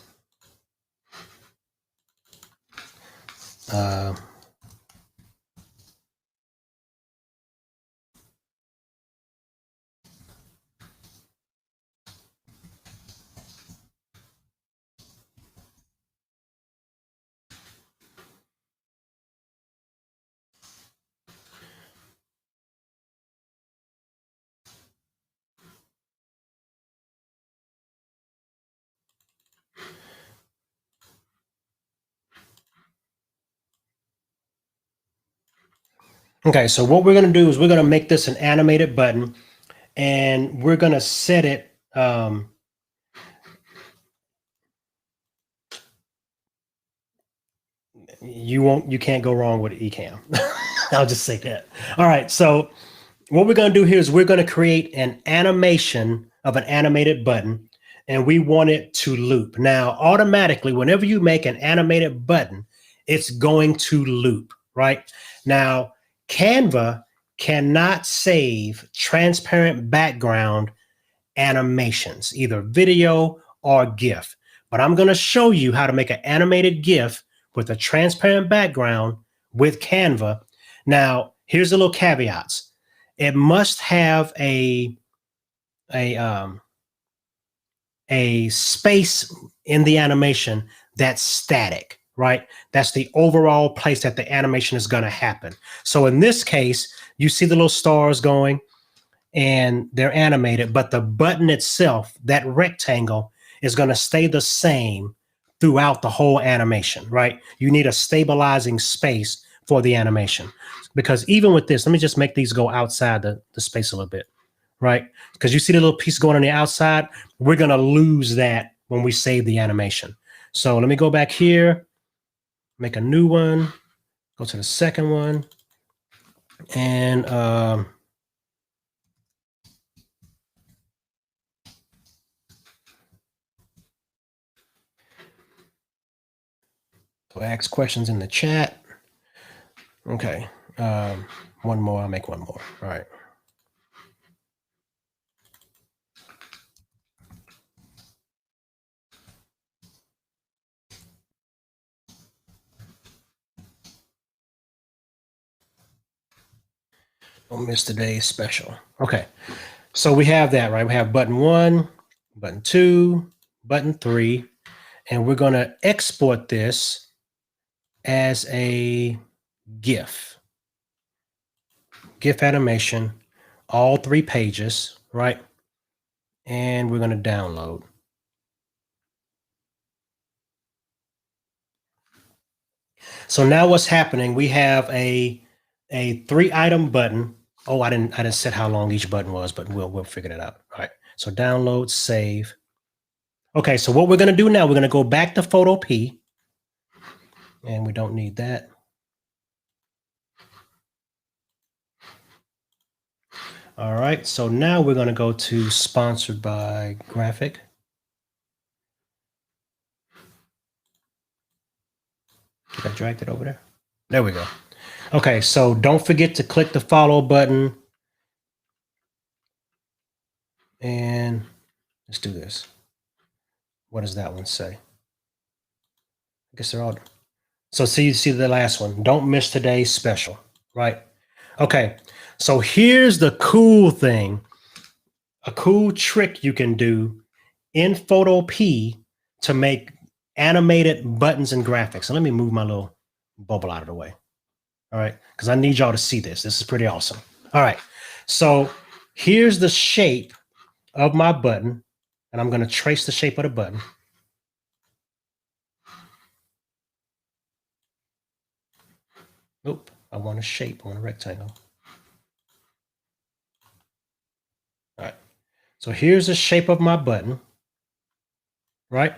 Okay, so what we're going to do is we're going to make this an animated button, and we're going to set it. You can't go wrong with Ecamm. I'll just say that. All right, so what we're going to do here is we're going to create an animation of an animated button, and we want it to loop. Now, automatically, whenever you make an animated button, it's going to loop, right? Now, Canva cannot save transparent background animations, either video or GIF. But I'm going to show you how to make an animated GIF with a transparent background with Canva. Now, here's the little caveats. It must have a space in the animation that's static, right? That's the overall place that the animation is going to happen. So in this case, you see the little stars going and they're animated, but the button itself, that rectangle, is going to stay the same throughout the whole animation, right? You need a stabilizing space for the animation, because even with this, let me just make these go outside the space a little bit, right? Because you see the little piece going on the outside, we're going to lose that when we save the animation. So let me go back here, make a new one, go to the second one, and so ask questions in the chat. Okay, one more, I'll make one more. All right. Don't miss today's special. Okay, so we have that, right? We have button 1, button 2, button 3, and we're going to export this as a GIF animation, all 3 pages, right? And we're going to download. So now what's happening? We have a 3-item button. Oh, I didn't set how long each button was, but we'll figure that out. All right. So download, save. Okay, so what we're going to do now, we're going to go back to Photo P, and we don't need that. All right, so now we're going to go to Sponsored by Graphic. Did I drag it over there? There we go. Okay, so don't forget to click the follow button. And let's do this. What does that one say? I guess they're all. So see the last one. Don't miss today's special, right? Okay, so here's the cool thing. A cool trick you can do in Photo P to make animated buttons and graphics. So let me move my little bubble out of the way. All right, because I need y'all to see this. This is pretty awesome. All right, so here's the shape of my button, and I'm going to trace the shape of the button. Oop, I want a shape, I want a rectangle. All right, so here's the shape of my button, right?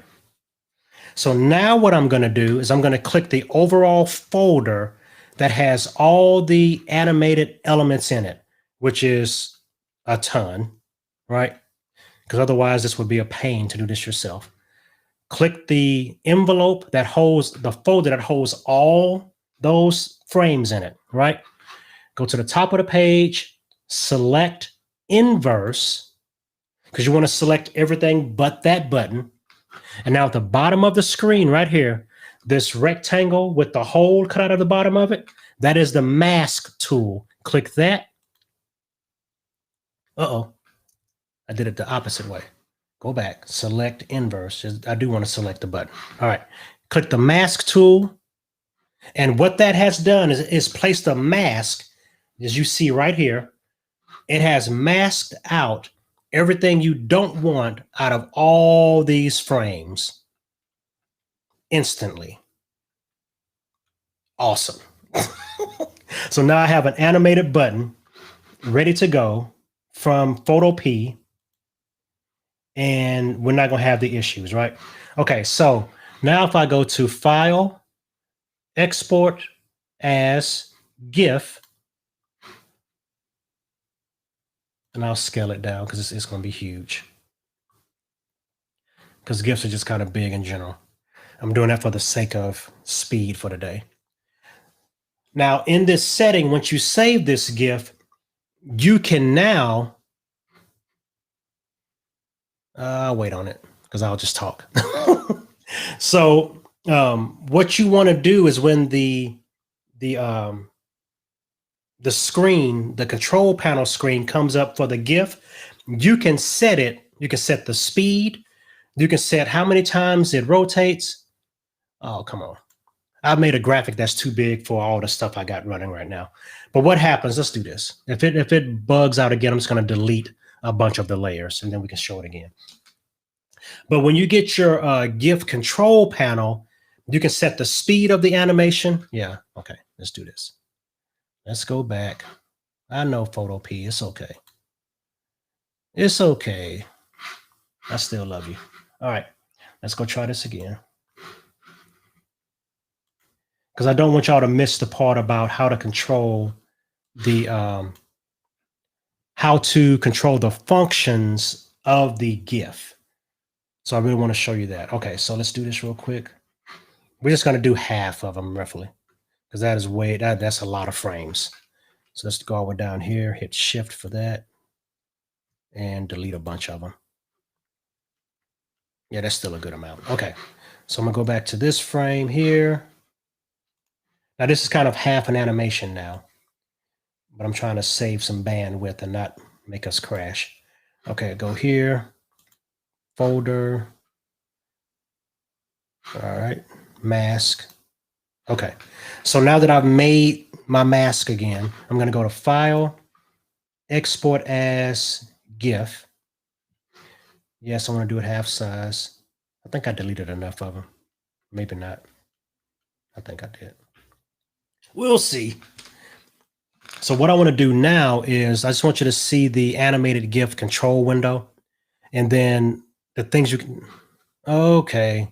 So now what I'm going to do is I'm going to click the overall folder that has all the animated elements in it, which is a ton, right? Because otherwise this would be a pain to do this yourself. Click the envelope that holds the folder that holds all those frames in it, right? Go to the top of the page, select inverse, because you want to select everything but that button. And now at the bottom of the screen right here, this rectangle with the hole cut out of the bottom of it, that is the mask tool. Click that. Uh-oh, I did it the opposite way. Go back, select inverse. I do want to select the button. All right, click the mask tool. And what that has done is placed a mask, as you see right here. It has masked out everything you don't want out of all these frames instantly. Awesome. So now I have an animated button ready to go from Photo P, and we're not going to have the issues, right? Okay, so now if I go to File, Export as GIF, and I'll scale it down because it's going to be huge. Because GIFs are just kind of big in general. I'm doing that for the sake of speed for today. Now, in this setting, once you save this GIF, you can now wait on it because I'll just talk. So what you want to do is when the screen, the control panel screen comes up for the GIF, you can set it. You can set the speed. You can set how many times it rotates. Oh, come on. I've made a graphic that's too big for all the stuff I got running right now. But what happens, let's do this. If it bugs out again, I'm just going to delete a bunch of the layers and then we can show it again. But when you get your GIF control panel, you can set the speed of the animation. Yeah, okay, let's do this. Let's go back. I know Photo P, it's okay. It's okay. I still love you. All right, let's go try this again. Because I don't want y'all to miss the part about how to control the functions of the GIF. So I really want to show you that. Okay, so let's do this real quick. We're just going to do half of them roughly, because that is that's a lot of frames. So let's go all the way down here, hit shift for that, and delete a bunch of them. Yeah, that's still a good amount. Okay, so I'm gonna go back to this frame here. Now this is kind of half an animation now, but I'm trying to save some bandwidth and not make us crash. Okay, go here, folder. All right, mask. Okay. So now that I've made my mask again, I'm going to go to File, Export as GIF. Yes, I want to do it half size. I think I deleted enough of them. Maybe not. I think I did. We'll see. So what I want to do now is I just want you to see the animated GIF control window. And then the things you can... Okay.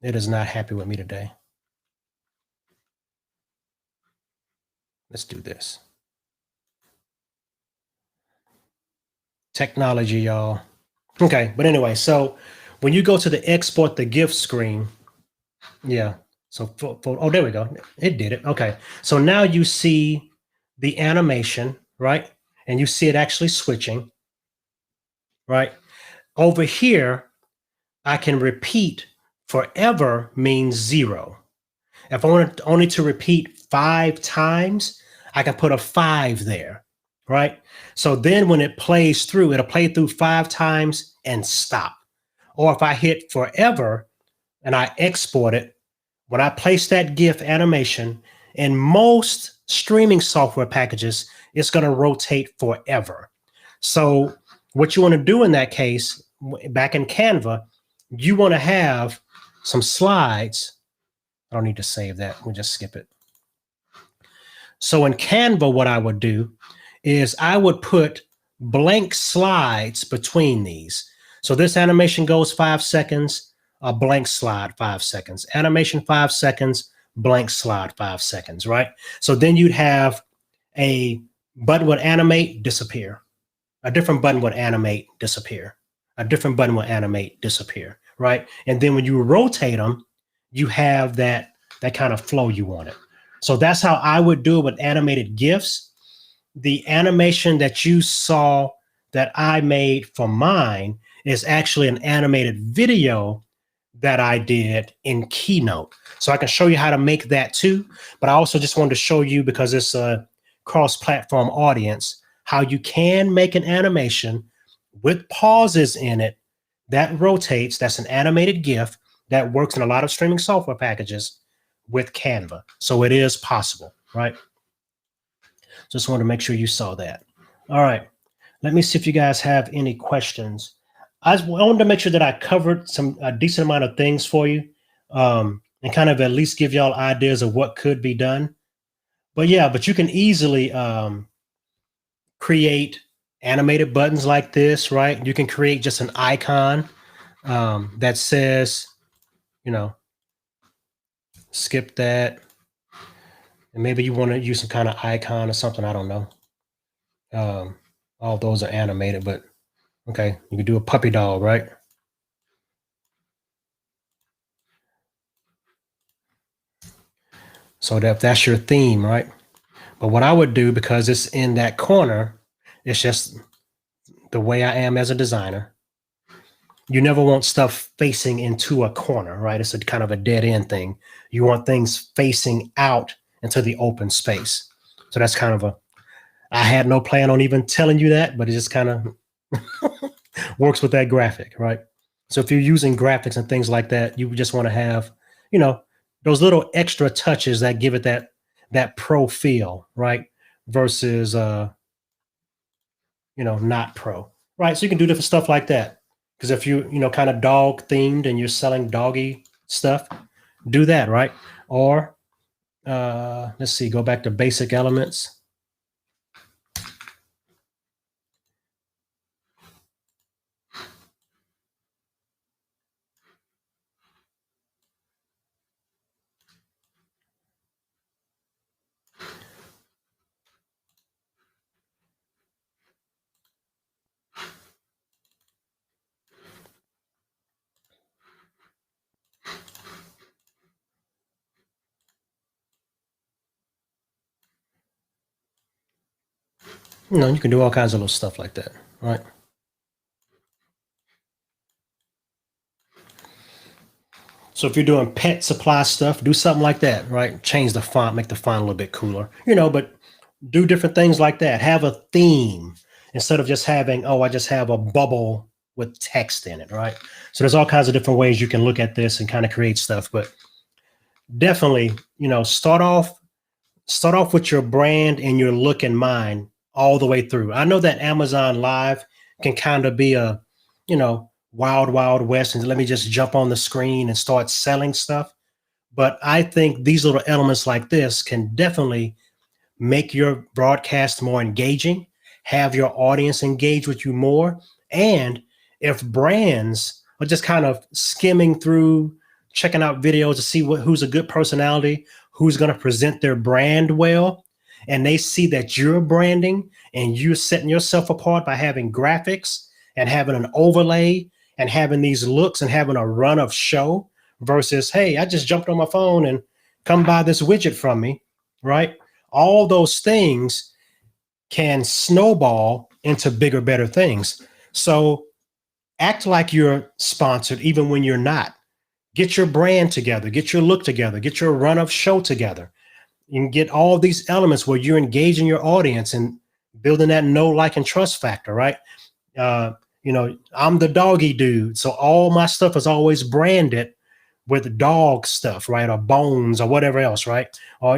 It is not happy with me today. Let's do this. Technology, y'all. Okay, but anyway, so when you go to the export the GIF screen, yeah. So oh, there we go. It did it. Okay. So now you see the animation, right? And you see it actually switching, right? Over here, I can repeat forever means 0. If I want only to repeat 5 times, I can put a 5 there, right? So then when it plays through, it'll play through 5 times and stop. Or if I hit forever and I export it, when I place that GIF animation, in most streaming software packages, it's going to rotate forever. So what you want to do in that case, back in Canva, you want to have some slides. I don't need to save that. We'll just skip it. So in Canva, what I would do is I would put blank slides between these. So this animation goes 5 seconds, a blank slide 5 seconds, animation 5 seconds, blank slide 5 seconds, right? So then you'd have a button would animate, disappear. A different button would animate, disappear. A different button would animate, disappear, right? And then when you rotate them, you have that kind of flow you wanted. So that's how I would do it with animated GIFs. The animation that you saw that I made for mine is actually an animated video that I did in Keynote. So I can show you how to make that too. But I also just wanted to show you, because it's a cross-platform audience, how you can make an animation with pauses in it that rotates. That's an animated GIF that works in a lot of streaming software packages with Canva. So it is possible, right? Just want to make sure you saw that. All right. Let me see if you guys have any questions. I wanted to make sure that I covered a decent amount of things for you, and kind of at least give y'all ideas of what could be done. But yeah, but you can easily create animated buttons like this, right? You can create just an icon that says, skip that. And maybe you want to use some kind of icon or something. I don't know. All those are animated, but okay, you can do a puppy dog, right? So that's your theme, right? But what I would do, because it's in that corner, it's just the way I am as a designer. You never want stuff facing into a corner, right? It's a kind of a dead end thing. You want things facing out into the open space. So that's kind of I had no plan on even telling you that, but it just kind of works with that graphic, right? So if you're using graphics and things like that, you just want to have, those little extra touches that give it that pro feel, right? Versus, not pro, right? So you can do different stuff like that. Because if you, kind of dog themed and you're selling doggy stuff, do that, right? Or let's see, go back to basic elements. You can do all kinds of little stuff like that, right? So if you're doing pet supply stuff, do something like that, right? Change the font, make the font a little bit cooler, but do different things like that. Have a theme instead of just having, I just have a bubble with text in it, right? So there's all kinds of different ways you can look at this and kind of create stuff. But definitely, start off with your brand and your look in mind all the way through. I know that Amazon Live can kind of be a, wild, wild west, and let me just jump on the screen and start selling stuff. But I think these little elements like this can definitely make your broadcast more engaging, have your audience engage with you more. And if brands are just kind of skimming through, checking out videos to see who's a good personality, who's going to present their brand well, and they see that you're branding and you're setting yourself apart by having graphics and having an overlay and having these looks and having a run of show versus, hey, I just jumped on my phone and come buy this widget from me, right? All those things can snowball into bigger, better things. So act like you're sponsored even when you're not. Get your brand together, get your look together, get your run of show together. You can get all these elements where you're engaging your audience and building that know, like, and trust factor, right? I'm the doggy dude. So all my stuff is always branded with dog stuff, right? Or bones or whatever else, right? Or,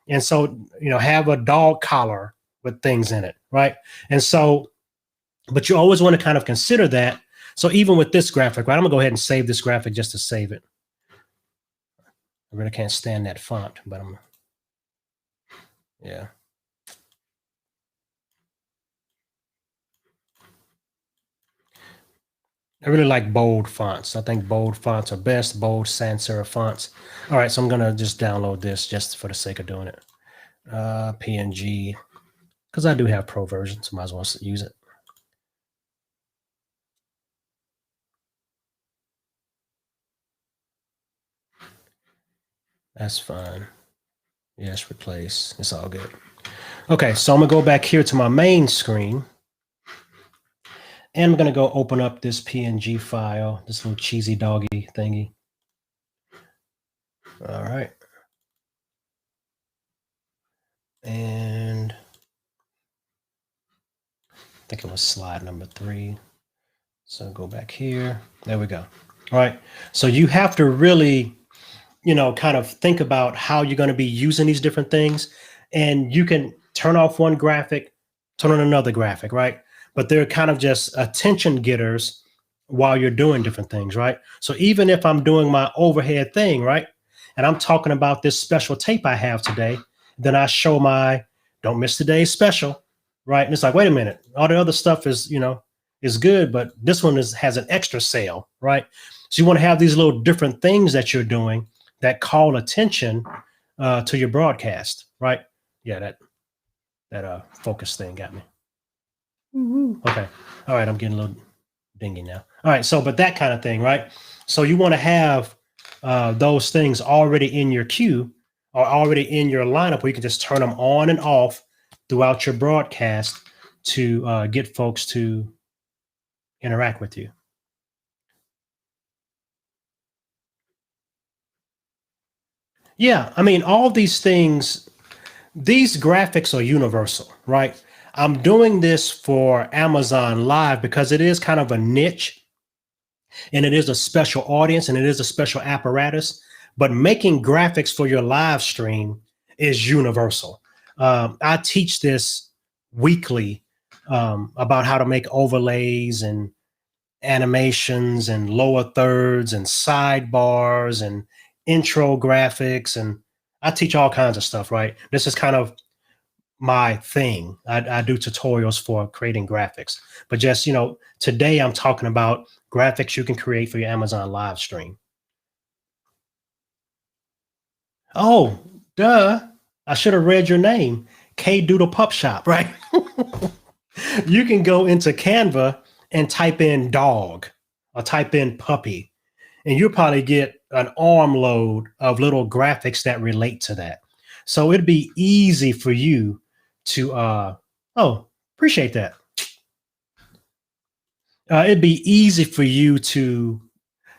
and so, have a dog collar with things in it, right? And so, but you always want to kind of consider that. So even with this graphic, right, I'm gonna go ahead and save this graphic just to save it. I really can't stand that font, but yeah. I really like bold fonts. I think bold fonts are best, bold sans serif fonts. All right, so I'm gonna just download this just for the sake of doing it. PNG, because I do have pro version, so might as well use it. That's fine. Yes, replace. It's all good. Okay, so I'm gonna go back here to my main screen. And I'm gonna go open up this PNG file, this little cheesy doggy thingy. All right. And I think it was slide number 3. So go back here. There we go. All right. So you have to really, kind of think about how you're going to be using these different things. And you can turn off one graphic, turn on another graphic, right? But they're kind of just attention getters while you're doing different things, right? So even if I'm doing my overhead thing, right, and I'm talking about this special tape I have today, then I show my don't miss today's special, right? And it's like, wait a minute, all the other stuff is, is good, but this one has an extra sale, right? So you want to have these little different things that you're doing that call attention to your broadcast, right? Yeah, that focus thing got me. Okay. All right. I'm getting a little dingy now. All right. So, but that kind of thing, right? So you want to have those things already in your queue or already in your lineup where you can just turn them on and off throughout your broadcast to get folks to interact with you. Yeah. I mean, all these things, these graphics are universal, right? I'm doing this for Amazon Live because it is kind of a niche and it is a special audience and it is a special apparatus. But making graphics for your live stream is universal. I teach this weekly about how to make overlays and animations and lower thirds and sidebars and intro graphics. And I teach all kinds of stuff, right? This is kind of my thing. I do tutorials for creating graphics, but just, today I'm talking about graphics you can create for your Amazon live stream. Oh, duh. I should have read your name. K Doodle Pup Shop, right? You can go into Canva and type in dog or type in puppy, and you'll probably get an armload of little graphics that relate to that. So it'd be easy for you to appreciate that. It'd be easy for you to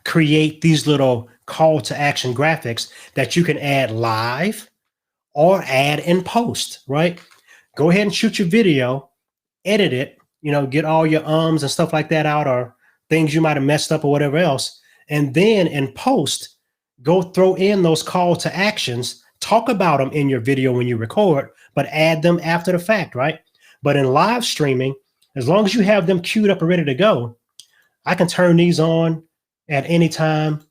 create these little call to action graphics that you can add live or add in post, right? Go ahead and shoot your video, edit it, get all your ums and stuff like that out or things you might have messed up or whatever else. And then in post, go throw in those call to actions, talk about them in your video when you record, but add them after the fact, right? But in live streaming, as long as you have them queued up and ready to go, I can turn these on at any time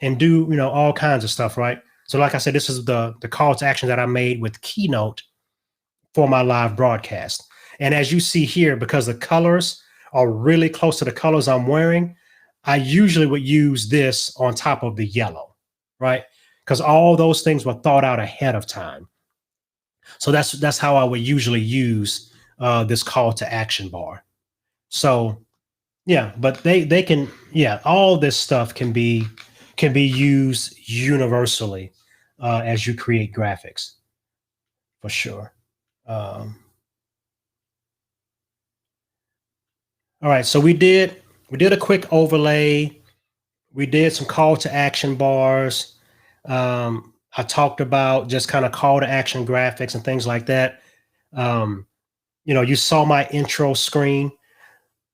and do, all kinds of stuff, right? So like I said, this is the call to action that I made with Keynote for my live broadcast. And as you see here, because the colors are really close to the colors I'm wearing, I usually would use this on top of the yellow, right? Because all those things were thought out ahead of time. So that's how I would usually use this call to action bar. So yeah, but they can, all this stuff can be used universally as you create graphics, for sure. All right, so we did a quick overlay. We did some call to action bars. I talked about just kind of call to action graphics and things like that. You saw my intro screen.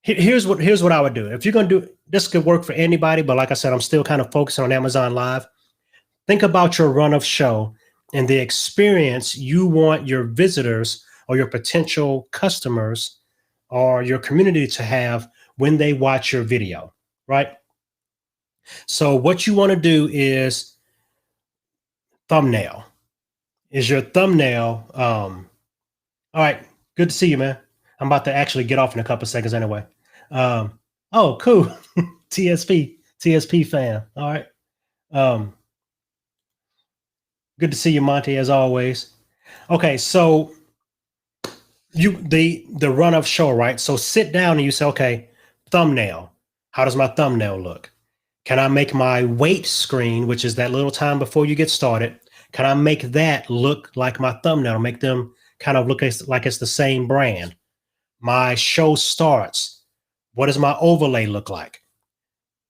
Here's what I would do. If you're going to do this, could work for anybody, but like I said, I'm still kind of focusing on Amazon Live. Think about your run of show and the experience you want your visitors or your potential customers or your community to have when they watch your video, right? So what you want to do is thumbnail. Is your thumbnail all right, good to see you, man. I'm about to actually get off in a couple of seconds anyway. Oh, cool. TSP fan. All right. Good to see you, Monty, as always. Okay, so the run of show, right? So sit down and you say, okay, thumbnail. How does my thumbnail look? Can I make my wait screen, which is that little time before you get started? Can I make that look like my thumbnail? Make them kind of look like it's the same brand. My show starts. What does my overlay look like?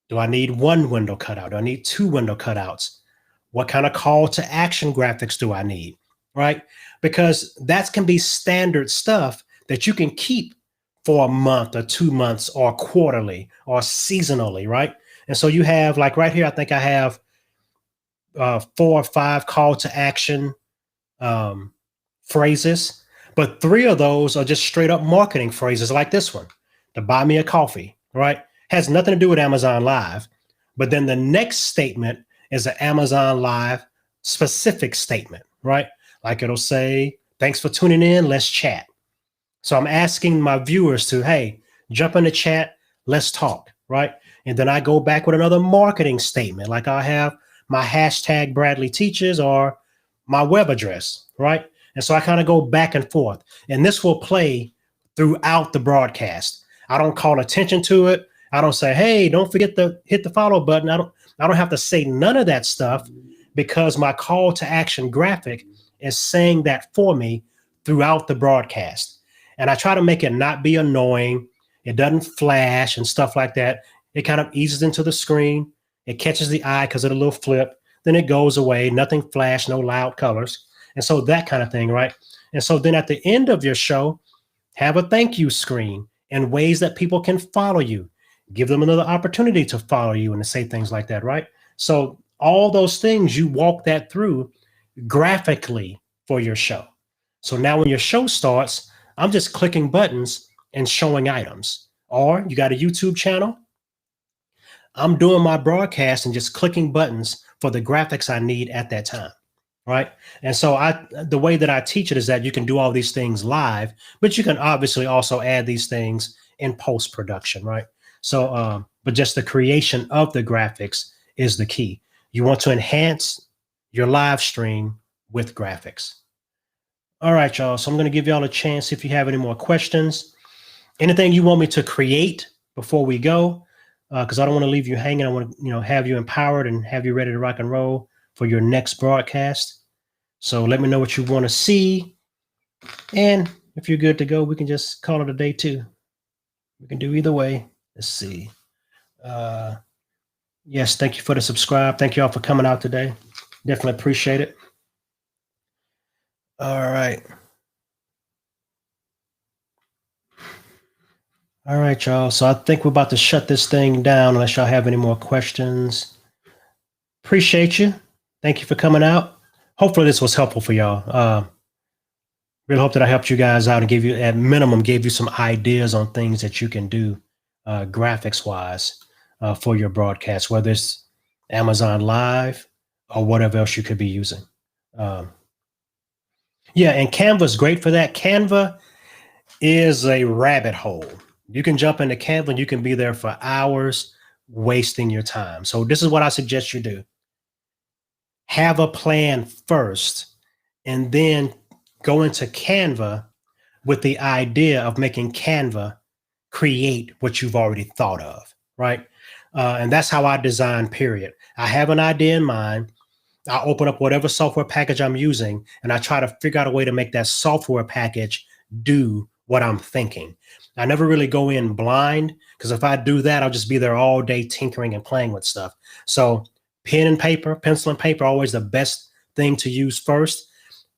Do I need one window cutout? Do I need two window cutouts? What kind of call to action graphics do I need? Right? Because that can be standard stuff that you can keep for a month or 2 months or quarterly or seasonally, right? And so you have, like right here, I think I have 4 or 5 call to action phrases, but 3 of those are just straight up marketing phrases like this one, to buy me a coffee, right? Has nothing to do with Amazon Live. But then the next statement is an Amazon Live specific statement, right? Like it'll say, thanks for tuning in, let's chat. So I'm asking my viewers to, hey, jump in the chat, let's talk, right? And then I go back with another marketing statement, like I have my hashtag Bradley Teaches or my web address, right? And so I kind of go back and forth. And this will play throughout the broadcast. I don't call attention to it. I don't say, hey, don't forget to hit the follow button. I don't have to say none of that stuff because my call to action graphic is saying that for me throughout the broadcast. And I try to make it not be annoying. It doesn't flash and stuff like that. It kind of eases into the screen. It catches the eye because of the little flip. Then it goes away. Nothing flash, no loud colors. And so that kind of thing, right? And so then at the end of your show, have a thank you screen and ways that people can follow you. Give them another opportunity to follow you and to say things like that, right? So all those things, you walk that through graphically for your show. So now when your show starts, I'm just clicking buttons and showing items. Or you got a YouTube channel, I'm doing my broadcast and just clicking buttons for the graphics I need at that time, right? And so the way that I teach it is that you can do all these things live, but you can obviously also add these things in post-production, right? So, but just the creation of the graphics is the key. You want to enhance your live stream with graphics. All right, y'all. So I'm going to give y'all a chance if you have any more questions. Anything you want me to create before we go, because I don't want to leave you hanging. I want to, have you empowered and have you ready to rock and roll for your next broadcast. So let me know what you want to see. And if you're good to go, we can just call it a day too. We can do either way. Let's see. Yes, thank you for the subscribe. Thank you all for coming out today. Definitely appreciate it. All right. All right, y'all. So I think we're about to shut this thing down unless y'all have any more questions. Appreciate you. Thank you for coming out. Hopefully this was helpful for y'all. Really hope that I helped you guys out and at minimum, gave you some ideas on things that you can do graphics wise for your broadcast, whether it's Amazon Live or whatever else you could be using. Yeah, and Canva is great for that. Canva is a rabbit hole. You can jump into Canva and you can be there for hours wasting your time. So this is what I suggest you do. Have a plan first and then go into Canva with the idea of making Canva create what you've already thought of, right? And that's how I design, period. I have an idea in mind. I open up whatever software package I'm using, and I try to figure out a way to make that software package do what I'm thinking. I never really go in blind, because if I do that, I'll just be there all day tinkering and playing with stuff. So pen and paper, pencil and paper, always the best thing to use first.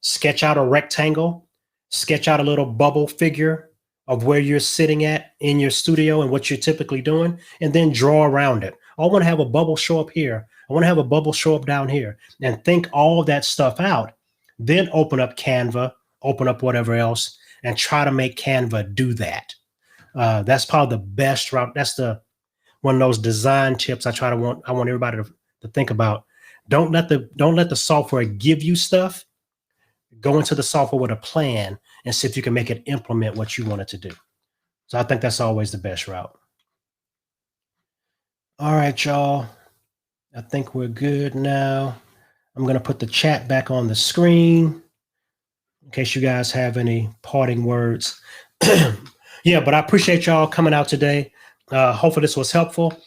Sketch out a rectangle, sketch out a little bubble figure of where you're sitting at in your studio and what you're typically doing, and then draw around it. I want to have a bubble show up here. I want to have a bubble show up down here, and think all of that stuff out. Then open up Canva, open up whatever else, and try to make Canva do that. That's probably the best route. That's one of those design tips I want everybody to think about. Don't let the software give you stuff. Go into the software with a plan and see if you can make it implement what you want it to do. So I think that's always the best route. All right, y'all. I think we're good now. I'm going to put the chat back on the screen in case you guys have any parting words. Yeah, but I appreciate y'all coming out today. Hopefully this was helpful.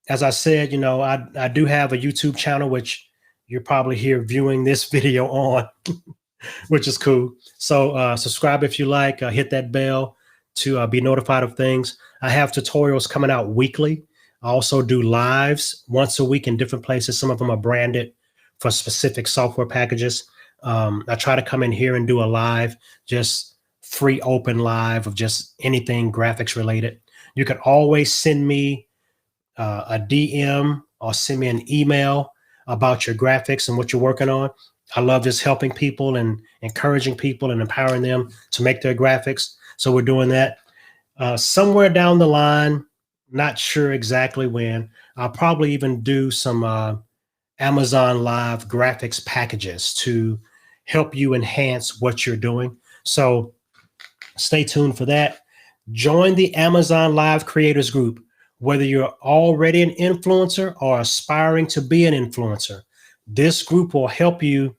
As I said, I do have a YouTube channel, which you're probably here viewing this video on, which is cool. So subscribe if you like, hit that bell to be notified of things. I have tutorials coming out weekly. I also do lives once a week in different places. Some of them are branded for specific software packages. I try to come in here and do a live, just free open live of just anything graphics related. You can always send me a DM or send me an email about your graphics and what you're working on. I love just helping people and encouraging people and empowering them to make their graphics. So we're doing that. Somewhere down the line, not sure exactly when, I'll probably even do some Amazon Live graphics packages to help you enhance what you're doing. So stay tuned for that. Join the Amazon Live Creators Group, whether you're already an influencer or aspiring to be an influencer. This group will help you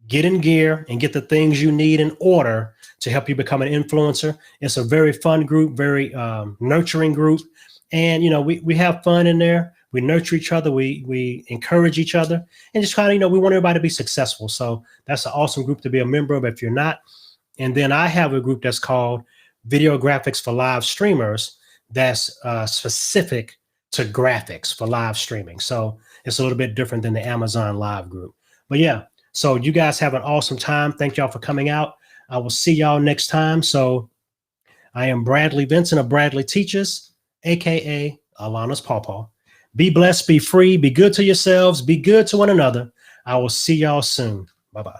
get in gear and get the things you need in order to help you become an influencer. It's a very fun group, very nurturing group. And, we have fun in there. We nurture each other. We encourage each other, and just kind of, we want everybody to be successful. So that's an awesome group to be a member of if you're not. And then I have a group that's called Video Graphics for Live Streamers that's specific to graphics for live streaming. So it's a little bit different than the Amazon Live group. But yeah, so you guys have an awesome time. Thank y'all for coming out. I will see y'all next time. So I am Bradley Vincent of Bradley Teaches, aka Alana's Pawpaw. Be blessed, be free, be good to yourselves, be good to one another. I will see y'all soon. Bye-bye.